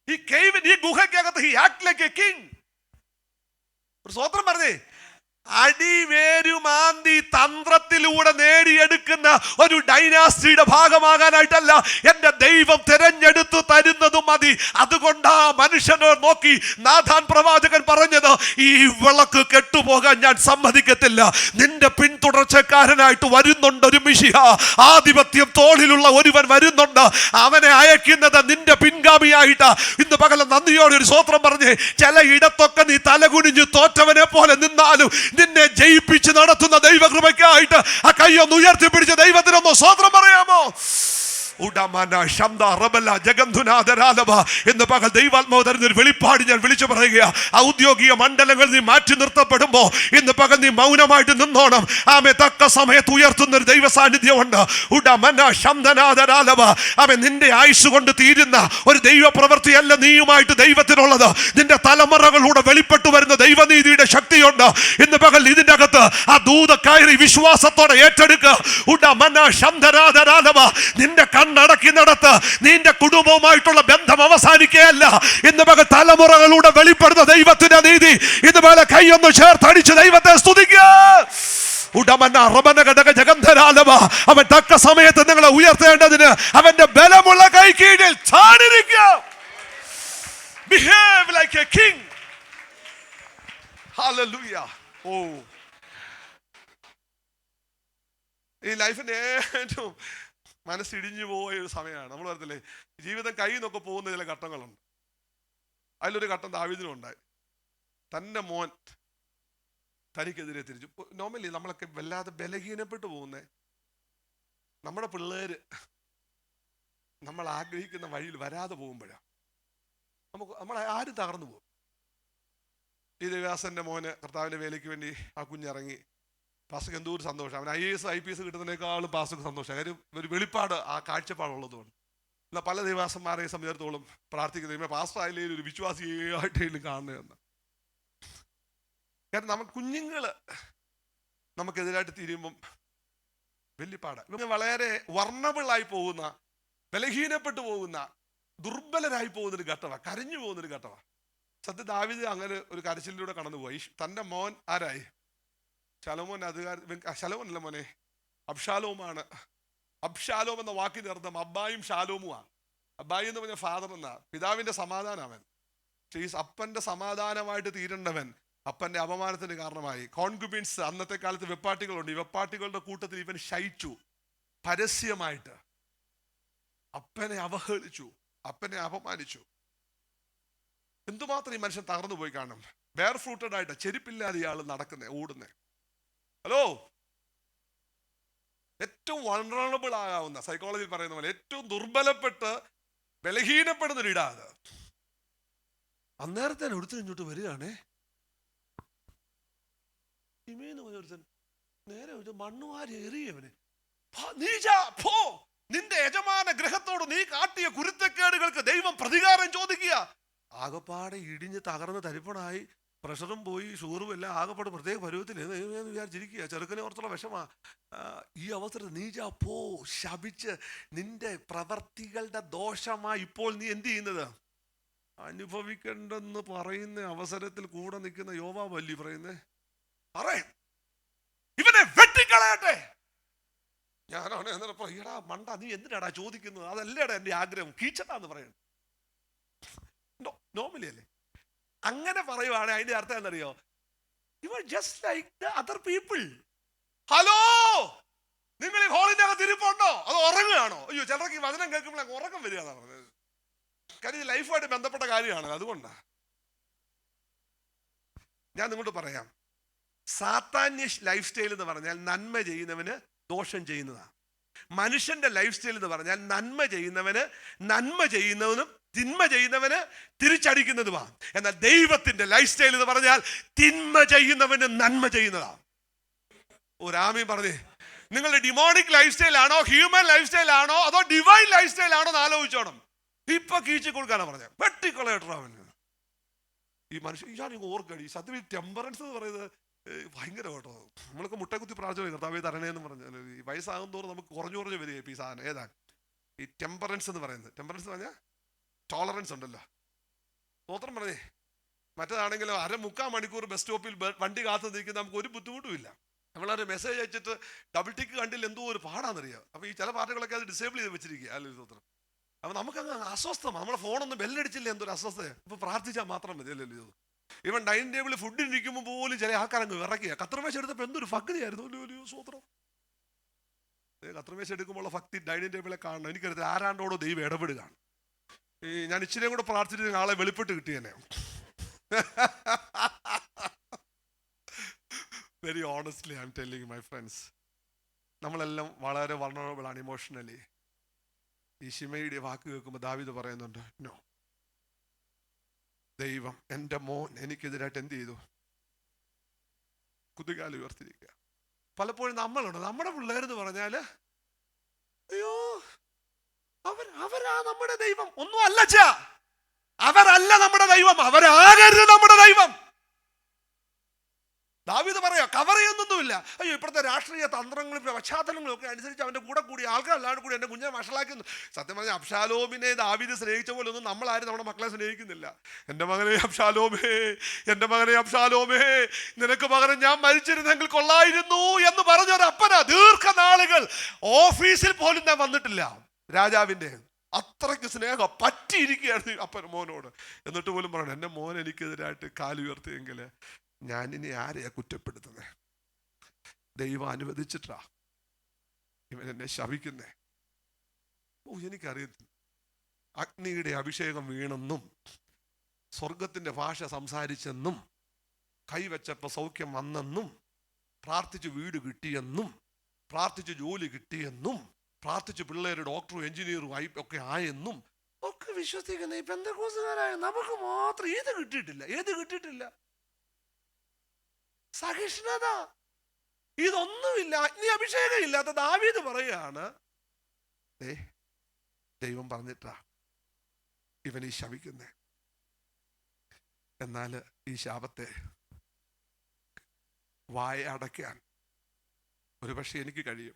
He came in, ഈ ഗുഹയ്ക്കകത്ത് he acted like a king. ഒരു സ്തോത്രം പറഞ്ഞേ. അടിവേരുമാന്തി തന്ത്രത്തിലൂടെ നേടിയെടുക്കുന്ന ഒരു ഡൈനാസ്റ്റിയുടെ ഭാഗമാകാനായിട്ടല്ല എൻ്റെ ദൈവം തിരഞ്ഞെടുത്തു തരുന്നത് മതി. അതുകൊണ്ട് ആ മനുഷ്യനെ നോക്കി നാഥാൻ പ്രവാചകൻ പറഞ്ഞത്, ഈ വിളക്ക് കെട്ടുപോകാൻ ഞാൻ സമ്മതിക്കത്തില്ല. നിന്റെ പിന്തുടർച്ചക്കാരനായിട്ട് വരുന്നുണ്ട് ഒരു മിശിഹ. ആധിപത്യം തോളിലുള്ള ഒരുവൻ വരുന്നുണ്ട്. അവനെ അയക്കുന്നത് നിന്റെ പിൻഗാമിയായിട്ട്. ഇന്ന് പകൽ നന്ദിയോടെ ഒരു സ്തോത്രം പറഞ്ഞേ. ചില ഇടത്തൊക്കെ നീ തലകുനിഞ്ഞ് തോറ്റവനെ പോലെ നിന്നാലും നിന്നെ ജയിപ്പിച്ച് നടത്തുന്ന ദൈവകൃപയ്ക്കായിട്ട് ആ കൈയൊന്ന് ഉയർത്തിപ്പിടിച്ച് ദൈവത്തിനൊന്ന് സ്തോത്രം പറയാമോ? എന്ന് പകൽ ദൈവാത്മാവ് തരുന്നൊരു വെളിപ്പാട് ഞാൻ വിളിച്ചു പറയുക. ഔദ്യോഗിക മണ്ഡലങ്ങൾ നീ മാറ്റി നിർത്തപ്പെടുമ്പോ ഇന്ന് പകൽ നീ മൗനമായിട്ട് നിന്നോണം. തക്ക സമയത്ത് ഉയർത്തുന്ന ഒരു ദൈവ സാന്നിധ്യമുണ്ട്. നിന്റെ ആയുസ് കൊണ്ട് തീരുന്ന ഒരു ദൈവ പ്രവൃത്തിയല്ല നീയുമായിട്ട് ദൈവത്തിനുള്ളത്. നിന്റെ തലമുറകളിലൂടെ വെളിപ്പെട്ടു വരുന്ന ദൈവനീതിയുടെ ശക്തിയുണ്ട്. ഇന്ന് പകൽ ഇതിന്റെ അകത്ത് ആ ദൂത കയറി വിശ്വാസത്തോടെ ഏറ്റെടുക്കുക. നിന്റെ കണ്ണടക്കുന്നിടത്ത് നിന്റെ കുടുംബവുമായിട്ടുള്ള ബന്ധം അവസാനിക്കുകയല്ല. ഇന്ന് പകൽ തലമുറകളിലൂടെ വെളിപ്പെടുന്ന ദൈവത്തിന്റെ നീതി ഇതുപോലെ കൈയൊന്ന് ചേർത്തടിച്ച് ദൈവത്തെ സ്തുതിക്കുക. അവൻ തക്ക സമയത്ത് നിങ്ങളെ ഉയർത്തേണ്ടതിന് അവന്റെ ബലമുള്ള കൈ കീഴിൽ ചാടിരിക്കുക. Behave like a king. Hallelujah. ഈ ലൈഫിന്റെ ഏറ്റവും മനസ്സിടിഞ്ഞു പോയ ഒരു സമയമാണ്. നമ്മൾ പറഞ്ഞില്ലേ, ജീവിതം കയ്യിൽ നിന്നൊക്കെ പോകുന്ന ചില ഘട്ടങ്ങളുണ്ട്. അതിലൊരു ഘട്ടം ദാവീദിനുണ്ടായി. തൻ്റെ മോൻ തനിക്കെതിരെ തിരിച്ചു. നോർമലി നമ്മളൊക്കെ വല്ലാതെ ബലഹീനപ്പെട്ടു പോകുന്നേ നമ്മുടെ പിള്ളേര് നമ്മൾ ആഗ്രഹിക്കുന്ന വഴിയിൽ വരാതെ പോകുമ്പോഴാണ് നമ്മൾ ആരും തകർന്നു പോകും. ഈ ദേവദാസന്റെ മോന് കർത്താവിന്റെ വേലയ്ക്ക് വേണ്ടി ആ കുഞ്ഞിറങ്ങി. പാസ്റ്റർക്ക് എന്തോ ഒരു സന്തോഷം. അവൻ IAS IPS കിട്ടുന്നതിനേക്കാളും പാസ്റ്റർക്ക് സന്തോഷം. കാര്യം ഒരു വെളിപ്പാട്, ആ കാഴ്ചപ്പാടുള്ളതുകൊണ്ട്. എന്നാൽ പല ദേവദാസന്മാരെ സംബന്ധിച്ചിടത്തോളം പ്രാർത്ഥിക്കുന്നത് പാസ്റ്റർ ആയില്ലെങ്കിൽ ഒരു വിശ്വാസിയായിട്ടേലും കാണുന്നതെന്ന്. കാരണം നമുക്ക് കുഞ്ഞുങ്ങൾ നമുക്കെതിരായിട്ട് തീരുമ്പം വലിയ പാടാണ്. വളരെ വർണ്ണബിളായി പോകുന്ന, ബലഹീനപ്പെട്ടു പോകുന്ന, ദുർബലരായി പോകുന്നൊരു ഘട്ടമാണ്, കരഞ്ഞു പോകുന്നൊരു ഘട്ടമാണ്. സത്യം ദാവീദ് അങ്ങനെ ഒരു കരച്ചിലൂടെ കടന്നുപോയി. തൻ്റെ മോൻ ആരായി? ശലോമോൻ ശലോമോനല്ല മോനെ, അബ്ശാലോമാണ്. അബ്ശാലോം എന്ന വാക്കിന്റെ അർത്ഥം അബ്ബായും ഷാലോമുമാണ്. അബ്ബായി എന്ന് പറഞ്ഞ ഫാദർ എന്ന, പിതാവിന്റെ സമാധാനം അവൻ. പക്ഷേ ഈ അപ്പന്റെ സമാധാനമായിട്ട് തീരേണ്ടവൻ അപ്പന്റെ അപമാനത്തിന് കാരണമായി. കോൺക്യുബിൻസ്, അന്നത്തെ കാലത്ത് വെപ്പാട്ടികളുണ്ട്. ഈ വെപ്പാട്ടികളുടെ കൂട്ടത്തിൽ ഇവൻ ശയിച്ചു, പരസ്യമായിട്ട് അപ്പനെ അവഹേളിച്ചു, അപ്പനെ അപമാനിച്ചു. എന്തുമാത്രം ഈ മനുഷ്യൻ തകർന്നു പോയി കാണും. ബെയർ ഫ്രൂട്ടഡ് ആയിട്ട്, ചെരുപ്പില്ലാതെ ഇയാൾ നടക്കുന്നേ, ഓടുന്നേ. ഹലോ, ഏറ്റവും വൾണറബിൾ ആകാവുന്ന, സൈക്കോളജിയിൽ പറയുന്ന പോലെ ഏറ്റവും ദുർബലപ്പെട്ട് ബലഹീനപ്പെടുന്ന ഒരു ഇടാ അത്. അന്നേരത്തെ എടുത്തു ഇങ്ങോട്ട് വരികയാണേ, നേരെ മണ്ണുവാരി എറിയവന്, നിന്റെ യജമാന ഗ്രഹത്തോട് നീ കാട്ടിയ കുരുത്തക്കേടുകൾക്ക് ദൈവം പ്രതികാരം ചോദിക്കുക. ആകപ്പാടെ ഇടിഞ്ഞ് തകർന്ന് തരിപ്പണായി, പ്രഷറും പോയി, ഷുഗറും എല്ലാം ആകപ്പാട് പ്രത്യേക പരുവത്തിൽ വിചാരിച്ചിരിക്കുക. ചെറുക്കനെ ഓർത്തുള്ള വിഷമാ. ഈ അവസരത്തിൽ നീജാ പോ, ശപിച്ച് നിന്റെ പ്രവർത്തികളുടെ ദോഷമായി ഇപ്പോൾ നീ എന്ത് ചെയ്യുന്നത് അനുഭവിക്കണ്ടെന്ന് പറയുന്ന അവസരത്തിൽ കൂടെ നിൽക്കുന്ന യോവാബല്ലേ പറയുന്നേ, ഇവനെ വെട്ടിക്കളയട്ടെ. ഞാനാണ് എന്നിട്ട് പറയടാ മണ്ട, നീ എന്തിനാടാ ചോദിക്കുന്നത്? അതല്ലേടാ എൻ്റെ ആഗ്രഹം, കീച്ചട്ടാന്ന് പറയണം. നോർമലി അല്ലേ അങ്ങനെ പറയുവാണെങ്കിൽ അതിന്റെ അർത്ഥം എന്നറിയോ? You are just like the other people. Hello, നിങ്ങൾ ഈ ഹോളിന്റെ അകത്ത് ഇരിപ്പുണ്ടോ അതോ ഉറങ്ങുകയാണോ? അയ്യോ, ചിലർക്ക് ഈ വചനം കേൾക്കുമ്പോൾ ഉറക്കം വരിക എന്നാണ് പറഞ്ഞത്. കാര്യം ഇത് ലൈഫുമായിട്ട് ബന്ധപ്പെട്ട കാര്യമാണ്. അതുകൊണ്ടാണ് ഞാൻ നിങ്ങളോട് പറയാം, സാത്താന്യ ലൈഫ് സ്റ്റൈൽ എന്ന് പറഞ്ഞാൽ നന്മ ചെയ്യുന്നവന് ദോഷം ചെയ്യുന്നതാണ്. മനുഷ്യന്റെ ലൈഫ് സ്റ്റൈൽ എന്ന് പറഞ്ഞാൽ നന്മ ചെയ്യുന്നവന് നന്മ ചെയ്യുന്നവനും തിന്മ ചെയ്യുന്നവന് തിരിച്ചടിക്കുന്നതുമാണ്. എന്നാൽ ദൈവത്തിന്റെ ലൈഫ് സ്റ്റൈൽ എന്ന് പറഞ്ഞാൽ തിന്മ ചെയ്യുന്നവന് നന്മ ചെയ്യുന്നതാണ്. ഒരാമീൻ പറഞ്ഞേ, നിങ്ങളുടെ ഡിമോണിക് ലൈഫ് സ്റ്റൈൽ ആണോ, ഹ്യൂമൻ ലൈഫ് സ്റ്റൈൽ ആണോ, അതോ ഡിവൈൻ ലൈഫ് സ്റ്റൈൽ ആണോ എന്ന് ആലോചിച്ചോണം. ഇപ്പൊ കീച്ചു കൊടുക്കാനാണ് പറഞ്ഞത്, വെട്ടിക്കൊള്ളയട്ടവന്. ഈ മനുഷ്യൻ ഇയാൾ ഓർക്കടി, സത്യം ടെമ്പറൻസ് എന്ന് പറയുന്നത് ഭയങ്കര കേട്ടോ. നമ്മൾക്ക് മുട്ടക്കുത്തി പ്രാർത്ഥന കർത്താവേ തരണേന്ന് പറഞ്ഞാൽ ഈ വയസ്സാകും തോറും നമുക്ക് കുറഞ്ഞു വരിക ഈ സാധനം. ഏതാണ് ഈ ടെമ്പറൻസ് എന്ന് പറയുന്നത്? ടെമ്പറൻസ് എന്ന് പറഞ്ഞാൽ ടോളറൻസ് ഉണ്ടല്ലോ. സ്തോത്രം പറഞ്ഞേ. മറ്റേതാണെങ്കിലും 1/4 മണിക്കൂർ ബസ് സ്റ്റോപ്പിൽ വണ്ടി കാത്തു നിൽക്കുന്ന നമുക്ക് ഒരു ബുദ്ധിമുട്ടും ഇല്ല. നമ്മളൊരു മെസ്സേജ് അയച്ചിട്ട് ഡബിൾ ടിക്ക് കണ്ടില്ല എന്തോ ഒരു പാടാന്നറിയാം. അപ്പോൾ ഈ ചില പാർട്ടികളൊക്കെ അത് ഡിസേബിൾ ചെയ്ത് വെച്ചിരിക്കുക. അല്ല സ്തോത്രം. അപ്പോൾ നമുക്കങ്ങ് അസ്വസ്ഥമാണ്. നമ്മളെ ഫോണൊന്നും ബെല്ലടിച്ചില്ല എന്തൊരു അസ്വസ്ഥ. ഇപ്പോൾ പ്രാർത്ഥിച്ചാൽ മാത്രം മതി. അല്ലല്ലോ ഇത്. ഇവൻ ഡൈനിങ് ടേബിളിൽ ഫുഡ് ഇരിക്കുമ്പോൾ പോലും ചില ആൾക്കാരങ്ങ് വിറക്കുക. കത്രമേശ എടുത്തപ്പോൾ എന്തൊരു ഭക്തിയായിരുന്നു. വലിയ സ്തോത്രം. കത്രമേശ എടുക്കുമ്പോൾ ഭക്തി ഡൈനിങ് ടേബിളെ കാണണം. എനിക്കറിയത്തില്ല ആരാണ്ടോടോ ദൈവം ഇടപെടുകയാണ്. ഞാൻ ഇച്ചിരിയും കൂടെ പ്രാർത്ഥിച്ചിട്ട് ആളെ വെളിപ്പെട്ട് കിട്ടിയെന്നെ. Very honestly I am telling my friends, നമ്മളെല്ലാം വളരെ വൾണറബിൾ ആണ് ഇമോഷണലി. ഈ ശിമയുടെ വാക്ക് കേൾക്കുമ്പോൾ ദാവീദ് പറയുന്നുണ്ട്, നോ, ദൈവം എൻ്റെ മോൻ എനിക്കെതിരായിട്ട് എന്ത് ചെയ്തു? കുതികാല് ഉയർത്തിരിക്കുക. പലപ്പോഴും നമ്മളുണ്ട്, നമ്മുടെ പിള്ളേരെന്ന് പറഞ്ഞാൽ അയ്യോ അവരാ നമ്മുടെ ദൈവം. ഒന്നും അല്ല, അവരല്ല നമ്മുടെ ദൈവം, അവരാകരുത് നമ്മുടെ ദൈവം. ദാവീദ് പറയാ കവർ ചെയ്യുന്നൊന്നുമില്ല. അയ്യോ, ഇപ്പോഴത്തെ രാഷ്ട്രീയ തന്ത്രങ്ങളും പശ്ചാത്തലങ്ങളും ഒക്കെ അനുസരിച്ച് അവൻ്റെ കൂടെ കൂടി ആൾക്കാരെല്ലാം കൂടി എൻ്റെ കുഞ്ഞെ വഷളാക്കുന്നു. സത്യം പറഞ്ഞാൽ അബ്ശാലോമിനെ ദാവീദ് സ്നേഹിച്ച പോലെ ഒന്നും നമ്മളാരും നമ്മുടെ മക്കളെ സ്നേഹിക്കുന്നില്ല. എൻ്റെ മകനെ അബ്ശാലോമേ, എൻ്റെ മകനെ അബ്ശാലോമേ, നിനക്ക് പകരം ഞാൻ മരിച്ചിരുന്നെങ്കിൽ കൊള്ളായിരുന്നു എന്ന് പറഞ്ഞൊരു അപ്പനാ. ദീർഘനാളുകൾ ഓഫീസിൽ പോലും ഞാൻ വന്നിട്ടില്ല. രാജാവിൻ്റെ അത്രയ്ക്ക് സ്നേഹം പറ്റിയിരിക്കുകയായിരുന്നു അപ്പൻ മോനോട്. എന്നിട്ട് പോലും പറയണം, എൻ്റെ മോൻ എനിക്കെതിരായിട്ട് കാലുയർത്തിയെങ്കിൽ ഞാനിനി ആരെയാ കുറ്റപ്പെടുത്തുന്നേ? ദൈവം അനുവദിച്ചിട്ടാ ഇവൻ എന്നെ ശപിക്കുന്നേ. എനിക്കറിയത്തില്ല. അഗ്നിയുടെ അഭിഷേകം വീണെന്നും സ്വർഗത്തിൻ്റെ ഭാഷ സംസാരിച്ചെന്നും കൈവച്ചപ്പോൾ സൗഖ്യം വന്നെന്നും പ്രാർത്ഥിച്ച് വീട് കിട്ടിയെന്നും പ്രാർത്ഥിച്ച് ജോലി കിട്ടിയെന്നും പ്രാർത്ഥിച്ച് പിള്ളേർ ഡോക്ടറും എഞ്ചിനീയറും ഒക്കെ ആയെന്നും ഒക്കെ വിശ്വസിക്കുന്ന ഈ പെന്തക്കോസ്തുകാരായ നമുക്ക് മാത്രം ഏത് കിട്ടിയിട്ടില്ല? സഹിഷ്ണുത. ഇതൊന്നുമില്ല. നീ അഭിഷേകം ഇല്ലാത്ത ദാവീദ് പറയുകയാണ്, ദൈവം പറഞ്ഞിട്ടാ ഇവൻ ഈ ശപിക്കുന്നേ. എന്നാൽ ഈ ശാപത്തെ വായ അടയ്ക്കാൻ ഒരുപക്ഷെ എനിക്ക് കഴിയും,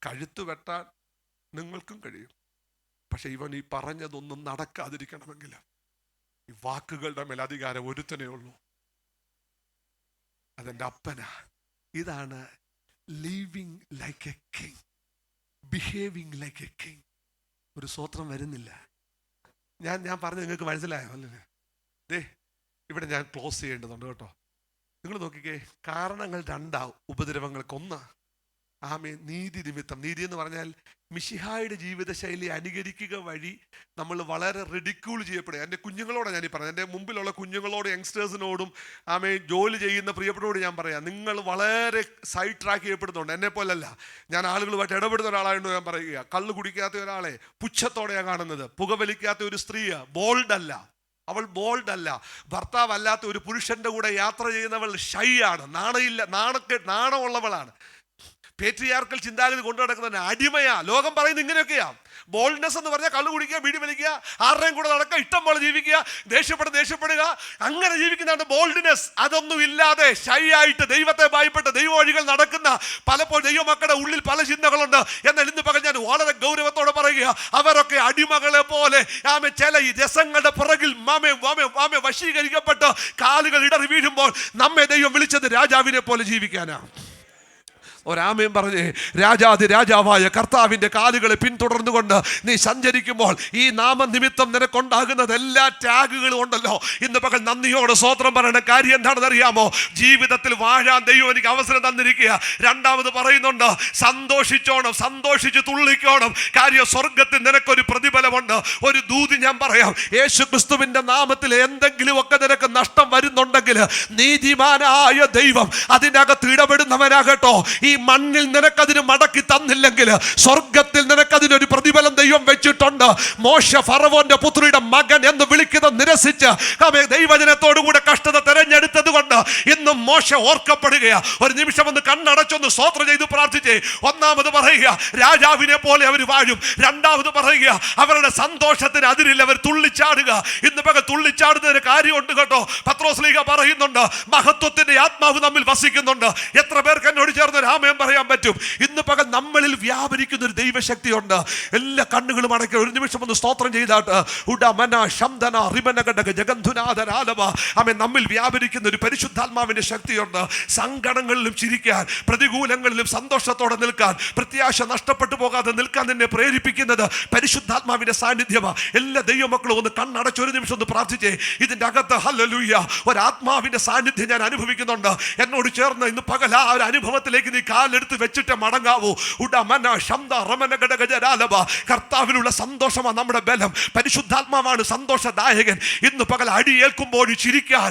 കഴുത്തു വെട്ടാൻ നിങ്ങൾക്കും കഴിയും. പക്ഷെ ഇവൻ ഈ പറഞ്ഞതൊന്നും നടക്കാതിരിക്കണമെങ്കിൽ ഈ വാക്കുകളുടെ മേൽ അധികാരം ഒരുത്തനേ ഉള്ളൂ, അതെന്റെ അപ്പനാ. ഇതാണ് living like a king, behaving like a king. ഒരു സ്വത്രം വരുന്നില്ല. ഞാൻ പറഞ്ഞ നിങ്ങൾക്ക് മനസ്സിലായോ അല്ലേ? ഇവിടെ ഞാൻ ക്ലോസ് ചെയ്യേണ്ടതുണ്ട് കേട്ടോ. നിങ്ങൾ നോക്കിക്കേ, കാരണങ്ങൾ രണ്ടാവും ഉപദ്രവങ്ങൾക്ക്. ഒന്ന്, നീതി നിമിത്തം. നീതി എന്ന് പറഞ്ഞാൽ മിശിഹായുടെ ജീവിതശൈലി അനുകരിക്കുക വഴി നമ്മൾ വളരെ റിഡിക്യൂൾ ചെയ്യപ്പെടുക. എൻ്റെ കുഞ്ഞുങ്ങളോട് ഞാനീ പറയാം, എൻ്റെ മുമ്പിലുള്ള കുഞ്ഞുങ്ങളോട്, യങ്സ്റ്റേഴ്സിനോടും ജോലി ചെയ്യുന്ന പ്രിയപ്പെട്ടവരോട് ഞാൻ പറയാം, നിങ്ങൾ വളരെ സൈഡ് ട്രാക്ക് ചെയ്യപ്പെടുന്നുണ്ട്. എന്നെ പോലല്ല, ഞാൻ ആളുകളുമായിട്ട് ഇടപെടുന്ന ഒരാളായിട്ട് ഞാൻ പറയുക. കള്ള് കുടിക്കാത്ത ഒരാളെ പുച്ഛത്തോടെയാണ് കാണുന്നത്. പുകവലിക്കാത്ത ഒരു സ്ത്രീ ബോൾഡല്ല, അവൾ ബോൾഡല്ല. ഭർത്താവല്ലാത്ത ഒരു പുരുഷന്റെ കൂടെ യാത്ര ചെയ്യുന്നവൾ ഷൈ ആണ്, നാണമുള്ളവളാണ്. പേട്രിയാർക്കൽ ചിന്താഗതി കൊണ്ടു നടക്കുന്നതിന് അടിമയാ. ലോകം പറയുന്നത് ഇങ്ങനെയൊക്കെയാ. ബോൾഡ്നെസ് എന്ന് പറഞ്ഞാൽ കള്ളു കുടിക്കുക, ബീഡി വലിക്കുക, ആരുടെയും കൂടെ നടക്കുക, ഇഷ്ടം പോലെ ജീവിക്കുക, ദേഷ്യപ്പെടുക, അങ്ങനെ ജീവിക്കുന്നതാണ് ബോൾഡ്നെസ്. അതൊന്നും ഇല്ലാതെ ഷൈ ആയിട്ട് ദൈവത്തെ ഭയപ്പെട്ട് ദൈവവഴികൾ നടക്കുന്ന പലപ്പോഴും ദൈവമക്കളുടെ ഉള്ളിൽ പല ചിന്തകളുണ്ട്. എന്നാൽ ഇന്ന് പകൽ ഞാൻ വളരെ ഗൗരവത്തോടെ പറയുക, അവരൊക്കെ അടിമകളെ പോലെ ചില ഈ രസങ്ങളുടെ പുറകിൽ വശീകരിക്കപ്പെട്ട് കാലുകൾ ഇടറി വീഴുമ്പോൾ നമ്മെ ദൈവം വിളിച്ചത് രാജാവിനെ പോലെ ജീവിക്കാനാണ്. ഒരാമയും പറഞ്ഞേ, രാജാവായ കർത്താവിൻ്റെ കാലുകളെ പിന്തുടർന്നുകൊണ്ട് നീ സഞ്ചരിക്കുമ്പോൾ ഈ നാമനിമിത്തം നിനക്കുണ്ടാകുന്നത് എല്ലാ ടാഗുകളും ഉണ്ടല്ലോ. ഇന്ന് പകൽ നന്ദിയോട് സ്തോത്രം പറയണ കാര്യം എന്താണെന്ന് അറിയാമോ? ജീവിതത്തിൽ വാഴാൻ ദൈവം എനിക്ക് അവസരം തന്നിരിക്കുക. രണ്ടാമത് പറയുന്നുണ്ട്, സന്തോഷിച്ചോണം, സന്തോഷിച്ച് തുള്ളിക്കോണം. കാര്യം സ്വർഗത്തിൽ നിനക്കൊരു പ്രതിഫലമുണ്ട്. ഒരു ദൂതി ഞാൻ പറയാം, യേശു ക്രിസ്തുവിന്റെ നാമത്തിൽ എന്തെങ്കിലുമൊക്കെ നിനക്ക് നഷ്ടം വരുന്നുണ്ടെങ്കിൽ നീതിമാനായ ദൈവം അതിനകത്ത് ഇടപെടുന്നവനാകട്ടോ. ഈ മണ്ണിൽ നിനക്കതിന് മടക്കി തന്നില്ലെങ്കിൽ സ്വർഗത്തിൽ നിനക്കതിനൊരു പ്രതിഫലം ദൈവം വെച്ചിട്ടുണ്ട്. മോശ ഫറവോന്റെ പുത്രിയുടെ മകൻ എന്ന് വിളിക്കുന്നത് നിരസിച്ച് ദൈവജനത്തോടുകൂടെ കഷ്ടത തെരഞ്ഞെടുത്തത് കൊണ്ട് ഇന്നും മോശ ഓർക്കപ്പെടുകയാ. ഒരു നിമിഷം ഒന്ന് കണ്ണടച്ചൊന്ന് സ്തോത്രം ചെയ്ത് പ്രാർത്ഥിച്ചേ. ഒന്നാമത് പറയുക, രാജാവിനെ പോലെ അവർ വാഴും. രണ്ടാമത് പറയുക, അവരുടെ സന്തോഷത്തിന് അതിരില്ല, അവർ തുള്ളിച്ചാടുക. ഇന്ന് പകൽ തുള്ളിച്ചാടുന്നതിന് കാര്യമുണ്ട് കേട്ടോ. പത്രോസ്ലീഹ പറയുന്നുണ്ട്, മഹത്വത്തിന്റെ ആത്മാവ് നമ്മിൽ വസിക്കുന്നുണ്ട്. എത്ര പേർക്ക് എന്നോട് ചേർന്ന് രാമൻ പറയാൻ പറ്റും? ഇന്ന് പകൽ നമ്മളിൽ വ്യാപരിക്കുന്ന ഒരു ദൈവശക്തിയുണ്ട്. എല്ലാ കണ്ണുകളും അടയ്ക്കുക. ഒരു നിമിഷം ഒന്ന് സ്തോത്രം ചെയ്താട്ട് നമ്മിൽ വ്യാപരിക്കുന്ന ഒരു പരിശുദ്ധാത്മാവിന്റെ ശക്തിയുണ്ട്. സങ്കടങ്ങളിലും ചിരിക്കാൻ, പ്രതികൂലങ്ങളിലും സന്തോഷത്തോടെ നിൽക്കാൻ, പ്രത്യാശ നഷ്ടപ്പെട്ടു പോകാതെ നിൽക്കാൻ നിന്നെ പ്രേരിപ്പിക്കുന്നത് പരിശുദ്ധാത്മാവിന്റെ സാന്നിധ്യമാണ്. എല്ലാ ദൈവമക്കളും ഒന്ന് കണ്ണടച്ച് ഒരു നിമിഷം ഒന്ന് പ്രാർത്ഥിച്ചേ. ഇതിന്റെ അകത്ത് ഹല്ലേലൂയ ഒരാത്മാവിന്റെ സാന്നിധ്യം ഞാൻ അനുഭവിക്കുന്നുണ്ട്. എന്നോട് ചേർന്ന് ഇന്ന് പകൽ ആ ഒരു അനുഭവത്തിലേക്ക് നീ കാലെടുത്ത് വെച്ചിട്ട് മടങ്ങാവൂ. കർത്താവിലുള്ള സന്തോഷമാണ് നമ്മുടെ ബലം. പരിശുദ്ധാത്മാവാണ് സന്തോഷദായകൻ. ഇന്ന് പകൽ അടിയേൽക്കുമ്പോൾ ചിരിക്കാൻ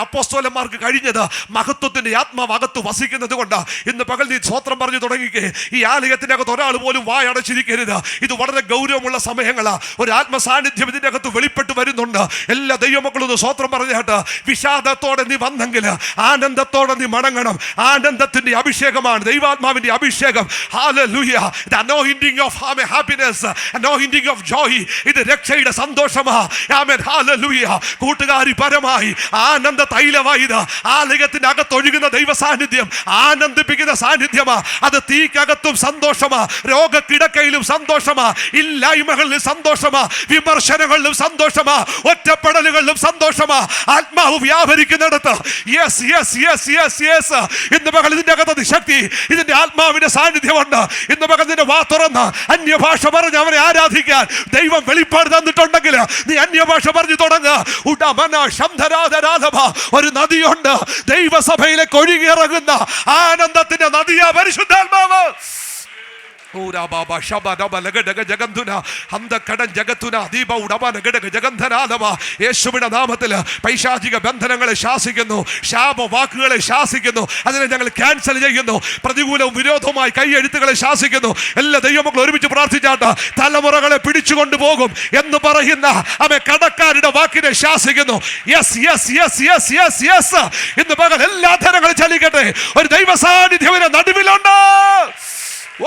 അപ്പോസ്തലന്മാർക്ക് കഴിഞ്ഞത് മഹത്വത്തിന്റെ ആത്മാവ് അകത്ത് വസിക്കുന്നത് കൊണ്ട്. ഇന്ന് പകൽ നീ സ്തോത്രം പറഞ്ഞു തുടങ്ങിക്കേ. ഈ ആലയത്തിന്റെ അകത്ത് ഒരാൾ പോലും വായടച്ചിരിക്കരുത്. ഇത് വളരെ ഗൗരവമുള്ള സമയങ്ങളാ. ഒരു ആത്മസാന്നിധ്യം ഇതിന്റെ അകത്ത് വെളിപ്പെട്ട് വരുന്നുണ്ട്. എല്ലാ ദൈവമക്കളും സ്തോത്രം പറഞ്ഞാട്ട് വിഷാദത്തോടെ നീ വന്നെങ്കിൽ ആനന്ദത്തോടെ നീ മടങ്ങണം. ആനന്ദത്തിന്റെ അഭിഷേകമാണ്, ദൈവാത്മാവിന്റെ അഭിഷേകം. Hallelujah. The anointing of happiness, anointing of joy. ഇത് രക്ഷയുടെ സന്തോഷമാ. ആമേൻ. ഹല്ലേലൂയ. കൂട്ടുകാരി പരമായി ആനന്ദ തൈലമായി ഇത് ആലയത്തിന്റെ അകത്ത് ഒഴുകുന്ന ദൈവ സാന്നിധ്യം ആനന്ദിപ്പിക്കുന്ന സാന്നിധ്യമാ. അത് തീക്കകത്തും സന്തോഷമാ, രോഗക്കിടക്കയിലും സന്തോഷമാ, ഇല്ലായ്മകളിലും സന്തോഷമാ, വിമർശനങ്ങളിലും സന്തോഷമാ, ഒറ്റപ്പെടലുകളിലും സന്തോഷമാ. ആത്മാവ് വ്യാപരിക്കുന്നിടത്ത് yes yes yes yes yes ഇന്ന് പകൽ ഇതിന്റെ അകത്ത് ശക്തി, ഇതിന്റെ ആത്മാവിന്റെ സാന്നിധ്യമുണ്ട്. ഇന്ന് പകൽ നിന്റെ വാ തുറന്ന് അന്യഭാഷ പറഞ്ഞ് അവനെ ആരാധിക്കാൻ ദൈവം വെളിപ്പാട് തന്നിട്ടുണ്ടെങ്കിൽ നീ അന്യഭാഷ പറഞ്ഞു തുടങ്ങുക. ഒരു നദിയുണ്ട്, ദൈവസഭയിലേക്ക് ഒഴുകിയിറങ്ങുന്ന ആനന്ദത്തിന്റെ നദിയാ പരിശുദ്ധാത്മാവ്. യേശുവിന്റെ നാമത്തിൽ പൈശാചിക ബന്ധനങ്ങളെ ശാസിക്കുന്നു, ശാപവാക്കുകളെ ശാസിക്കുന്നു, അതിനെ ഞങ്ങൾ ക്യാൻസൽ ചെയ്യുന്നു. പ്രതികൂലവും വിരോധവുമായി കൈയെഴുത്തുകളെ ശാസിക്കുന്നു. എല്ലാ ദൈവമക്കളും ഒരുമിച്ച് പ്രാർത്ഥിച്ചാട്ട് തലമുറകളെ പിടിച്ചുകൊണ്ടു പോകും എന്ന് പറയുന്ന കടക്കാരുടെ വാക്കിനെ ശാസിക്കുന്നു. Yes yes yes yes yes yes ഇന്ന് പകൽ എല്ലാ തരങ്ങളും ചലിക്കട്ടെ. ഒരു ദൈവ സാന്നിധ്യം നടുവിലുണ്ട്. We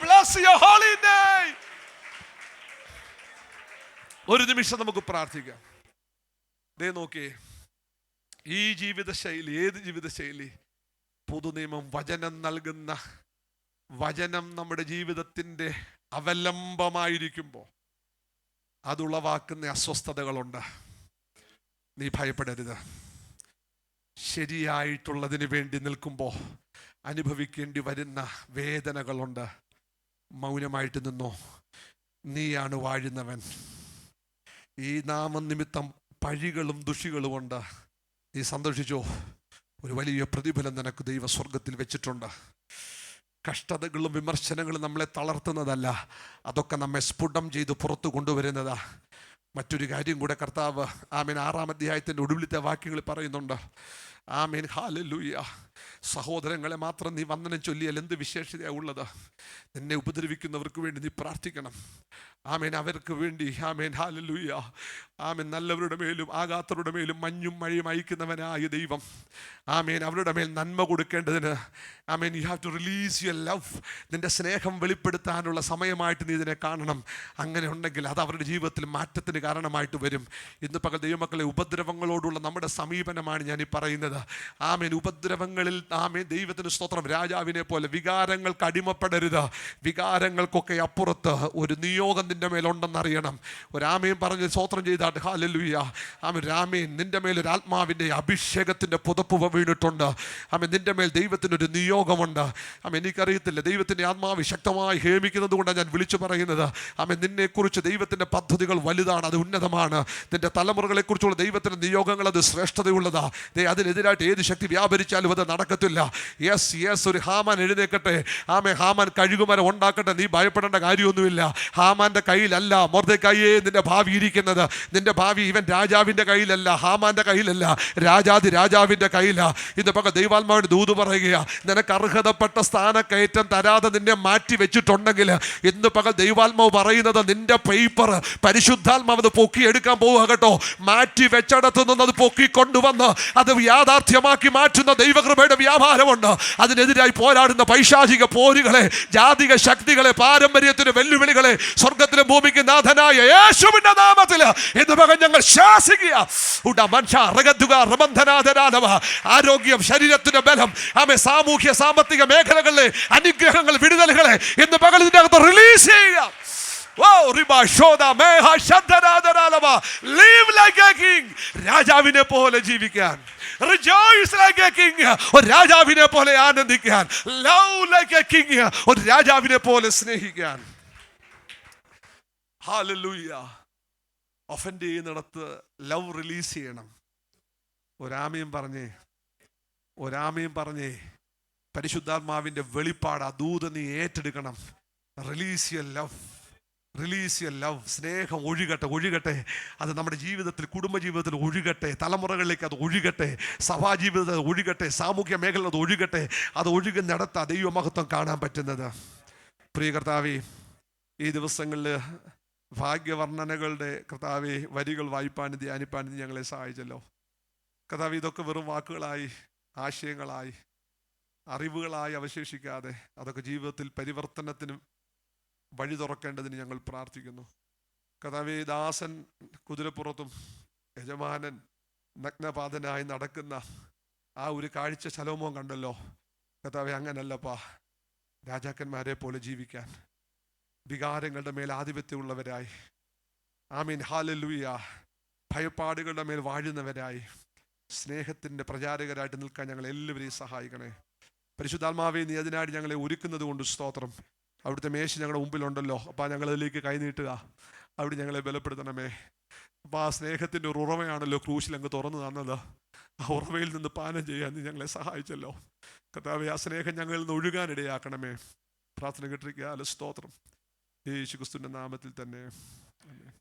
bless your holy name. ഒരു നിമിഷം നമുക്ക് പ്രാർത്ഥിക്കാം. ദേ നോക്കിയേ, ഈ ജീവിതശൈലി, ഏത് ജീവിതശൈലി? പുതുനിയമം വചനം നൽകുന്ന, വചനം നമ്മുടെ ജീവിതത്തിൻ്റെ അവലംബമായിരിക്കുമ്പോൾ അതുളവാക്കുന്ന അസ്വസ്ഥതകളുണ്ട്. നീ ഭയപ്പെടരുത്. ശരിയായിട്ടുള്ളതിന് വേണ്ടി നിൽക്കുമ്പോൾ അനുഭവിക്കേണ്ടി വരുന്ന വേദനകളുണ്ട്. മൗനമായിട്ട് നിന്നോ. നീയാണ് വാഴുന്നവൻ. ഈ നാമനിമിത്തം പഴികളും ദുഷികളുമുണ്ട്. നീ സന്തോഷിച്ചോ. ഒരു വലിയ പ്രതിഫലം നിനക്ക് ദൈവസ്വർഗത്തിൽ വെച്ചിട്ടുണ്ട്. കഷ്ടതകളും വിമർശനങ്ങളും നമ്മളെ തളർത്തുന്നതല്ല, അതൊക്കെ നമ്മെ സ്ഫുടം ചെയ്ത് പുറത്തു കൊണ്ടുവരുന്നതാ. മറ്റൊരു കാര്യം കൂടെ കർത്താവ് 6-ാം അധ്യായത്തിൻ്റെ ഒടുവിലത്തെ വാക്യങ്ങൾ പറയുന്നുണ്ട്. ആമേൻ, ഹല്ലേലൂയ. സഹോദരങ്ങളെ മാത്രം നീ വന്ദനം ചൊല്ലിയാൽ എന്ത് വിശേഷതയാണ് ഉള്ളത്? നിന്നെ ഉപദ്രവിക്കുന്നവർക്ക് വേണ്ടി നീ പ്രാർത്ഥിക്കണം. ആമേൻ, അവർക്ക് വേണ്ടി. ആമേൻ, ഹല്ലേലൂയ. ആമേൻ, നല്ലവരുടെ മേലും ആകാത്തവരുടെ മേലും മഞ്ഞും മഴയും അയക്കുന്നവനായ ദൈവം. ആമേൻ, അവരുടെ മേൽ നന്മ കൊടുക്കേണ്ടതിന് ആമേൻ you have to release your love. നിന്റെ സ്നേഹം വെളിപ്പെടുത്താനുള്ള സമയമായിട്ട് നീ ഇതിനെ കാണണം. അങ്ങനെ ഉണ്ടെങ്കിൽ അത് അവരുടെ ജീവിതത്തിൽ മാറ്റത്തിന് കാരണമായിട്ട് വരും. ഇന്ന് പകൽ ദൈവമക്കളെ, ഉപദ്രവങ്ങളോടുള്ള നമ്മുടെ സമീപനമാണ് ഞാൻ ഈ പറയുന്നത്. ആമേൻ, ഉപദ്രവങ്ങളിൽ ആമേൻ ദൈവത്തിന് സ്തോത്രം. രാജാവിനെ പോലെ വികാരങ്ങൾക്ക് അടിമപ്പെടരുത്. വികാരങ്ങൾക്കൊക്കെ അപ്പുറത്ത് ഒരു നിയോഗം നിന്റെ മേലുണ്ടെന്നറിയണം. ഒരാമേൻ പറഞ്ഞ് സ്തോത്രം ചെയ്താട്ട് ഹല്ലേലൂയ. ആമേൻ, രാമേൻ, നിന്റെ മേലൊരു ആത്മാവിൻ്റെ അഭിഷേകത്തിൻ്റെ പുതപ്പ് വീണിട്ടുണ്ട്. ആമേൻ, നിന്റെ മേൽ ദൈവത്തിനൊരു നിയോഗമുണ്ട്. ആമേൻ, എനിക്കറിയത്തില്ല, ദൈവത്തിൻ്റെ ആത്മാവ് ശക്തമായി ഹേമിക്കുന്നത് കൊണ്ടാണ് ഞാൻ വിളിച്ചു പറയുന്നത്. ആമേൻ, നിന്നെക്കുറിച്ച് ദൈവത്തിൻ്റെ പദ്ധതികൾ വലുതാണ്, അത് ഉന്നതമാണ്. നിന്റെ തലമുറകളെക്കുറിച്ചുള്ള ദൈവത്തിൻ്റെ നിയോഗങ്ങൾ അത് ശ്രേഷ്ഠതയുള്ളതാ. അതിനെതിരായിട്ട് ഏത് ശക്തി വ്യാപരിച്ചാലും അത് നടക്കത്തില്ല. Yes yes. ഒരു ഹാമാൻ എഴുന്നേക്കട്ടെ. ആമേൻ, ഹാമാൻ കഴുകുമരം ഉണ്ടാക്കട്ടെ. നീ ഭയപ്പെടേണ്ട കാര്യമൊന്നുമില്ല. ഹാമാന്റെ കയ്യിലല്ല മൊർദെഖായിയെ നിന്റെ ഭാവി ഇരിക്കുന്നത്. നിന്റെ ഭാവി ഇവൻ രാജാവിൻ്റെ കയ്യിലല്ല, ഹാമാന്റെ കയ്യിലല്ല, രാജാതി രാജാവിൻ്റെ കയ്യിലാ. ഇന്ന് പക ദൈവാത്മാവിന്റെ ദൂത് പറയുക, നിനക്ക് അർഹതപ്പെട്ട സ്ഥാനക്കയറ്റം തരാതെ നിന്നെ മാറ്റി വെച്ചിട്ടുണ്ടെങ്കിൽ ഇന്ന് പകൽ ദൈവാത്മാവ് പറയുന്നത് നിന്റെ പേപ്പർ പരിശുദ്ധാത്മാവ് അത് പൊക്കിയെടുക്കാൻ പോവുക കേട്ടോ. മാറ്റി വെച്ചിടത്തു നിന്ന് അത് പൊക്കിക്കൊണ്ടുവന്ന് അത് യാഥാർത്ഥ്യമാക്കി മാറ്റുന്ന ദൈവകൃപയുടെ വ്യാപാരമുണ്ട്. അതിനെതിരായി പോരാടുന്ന പൈശാചിക പോരുകളെ, ജാതിക ശക്തികളെ, പാരമ്പര്യത്തിന് വെല്ലുവിളികളെ സ്വർഗത്തിലെ ഭൂമിക്ക് നാഥനായ യേശുവിന്റെ നാമത്തിൽ ഇന്ന് പകൽ ഞങ്ങൾ ശാസിക്കുക. ആരോഗ്യം, ശരീരത്തിന്റെ ബലം, ആമേ സാമൂഹ്യ സാമ്പത്തിക മേഖലകളിലെ അനുഗ്രഹങ്ങൾ, വിടുതലുകളെ ഇന്ന് പകൽ ഇതിന്റെ അകത്ത് റിലീസ് ചെയ്യുക. രാജാവിനെ പോലെ ജീവിക്കാൻ, rejoice like a king, ഒരു രാജാവിനെ പോലെ ആനന്ദിക്കാൻ, love like a king, ഒരു രാജാവിനെ പോലെ സ്നേഹിക്കാൻ. ഹല്ലേലൂയ. ഒഫൻഡ് ചെയ്യുന്നിടത്ത് ലവ് റിലീസ് ചെയ്യണം. ഒരാമയും പറഞ്ഞേ പരിശുദ്ധാത്മാവിന്റെ വെളിപ്പാട് ആ ദൂത് നീ ഏറ്റെടുക്കണം. Release your love, release your love. സ്നേഹം ഒഴുകട്ടെ. അത് നമ്മുടെ ജീവിതത്തിൽ, കുടുംബജീവിതത്തിൽ ഒഴുകട്ടെ, തലമുറകളിലേക്ക് അത് ഒഴുകട്ടെ, സഭാജീവിതത്തിൽ ഒഴുകട്ടെ, സാമൂഹ്യ മേഖല അത് ഒഴുകട്ടെ. അത് ഒഴുകുന്നിടത്ത് ദൈവമഹത്വം കാണാൻ പറ്റുന്നത്. പ്രിയ കർത്താവേ, ഈ ദിവസങ്ങളിൽ ഭാഗ്യവർണ്ണനകളുടെ കർത്താവേ വരികൾ വായിപ്പാനും ധ്യാനിപ്പാനും ഞങ്ങളെ സഹായിച്ചല്ലോ. കർത്താവേ, ഇതൊക്കെ വെറും വാക്കുകളായി, ആശയങ്ങളായി, അറിവുകളായി അവശേഷിക്കാതെ അതൊക്കെ ജീവിതത്തിൽ പരിവർത്തനത്തിനും വഴി തുറക്കേണ്ടതിന് ഞങ്ങൾ പ്രാർത്ഥിക്കുന്നു. കർത്താവേ, ദാസൻ കുതിരപ്പുറത്തും യജമാനൻ നഗ്നപാതനായി നടക്കുന്ന ആ ഒരു കാഴ്ച ശലോമോൻ കണ്ടല്ലോ. കർത്താവേ, അങ്ങനല്ലപ്പാ, രാജാക്കന്മാരെ പോലെ ജീവിക്കാൻ, വികാരങ്ങളുടെ മേൽ ആധിപത്യമുള്ളവരായി, ആമീൻ, ഹല്ലേലൂയ, ഭയപ്പാടുകളുടെ മേൽ വാഴുന്നവരായി, സ്നേഹത്തിൻ്റെ പ്രചാരകരായിട്ട് നിൽക്കാൻ ഞങ്ങൾ എല്ലാവരെയും സഹായിക്കണേ. പരിശുദ്ധാത്മാവേ, നീ അതിനായിട്ട് ഞങ്ങളെ ഒരുക്കുന്നത് കൊണ്ട് സ്തോത്രം. അവിടുത്തെ മേശ ഞങ്ങളുടെ മുമ്പിലുണ്ടല്ലോ. അപ്പോൾ ഞങ്ങളതിലേക്ക് കൈനീട്ടുക. അവിടെ ഞങ്ങളെ ബലപ്പെടുത്തണമേ. അപ്പോൾ ആ സ്നേഹത്തിൻ്റെ ഒരു ഉറവയാണല്ലോ ക്രൂശിൽ അങ്ങ് തുറന്നു തന്നത്. ആ ഉറവയിൽ നിന്ന് പാനം ചെയ്യാൻ നീ ഞങ്ങളെ സഹായിച്ചല്ലോ കർത്താവേ. ആ സ്നേഹം ഞങ്ങളിൽ നിന്ന് ഒഴുകാനിടയാക്കണമേ. പ്രാർത്ഥന കേട്ടിരിക്കുക. സ്തോത്രം. യേശു ക്രിസ്തുവിൻ്റെ നാമത്തിൽ തന്നെ. ആമേൻ.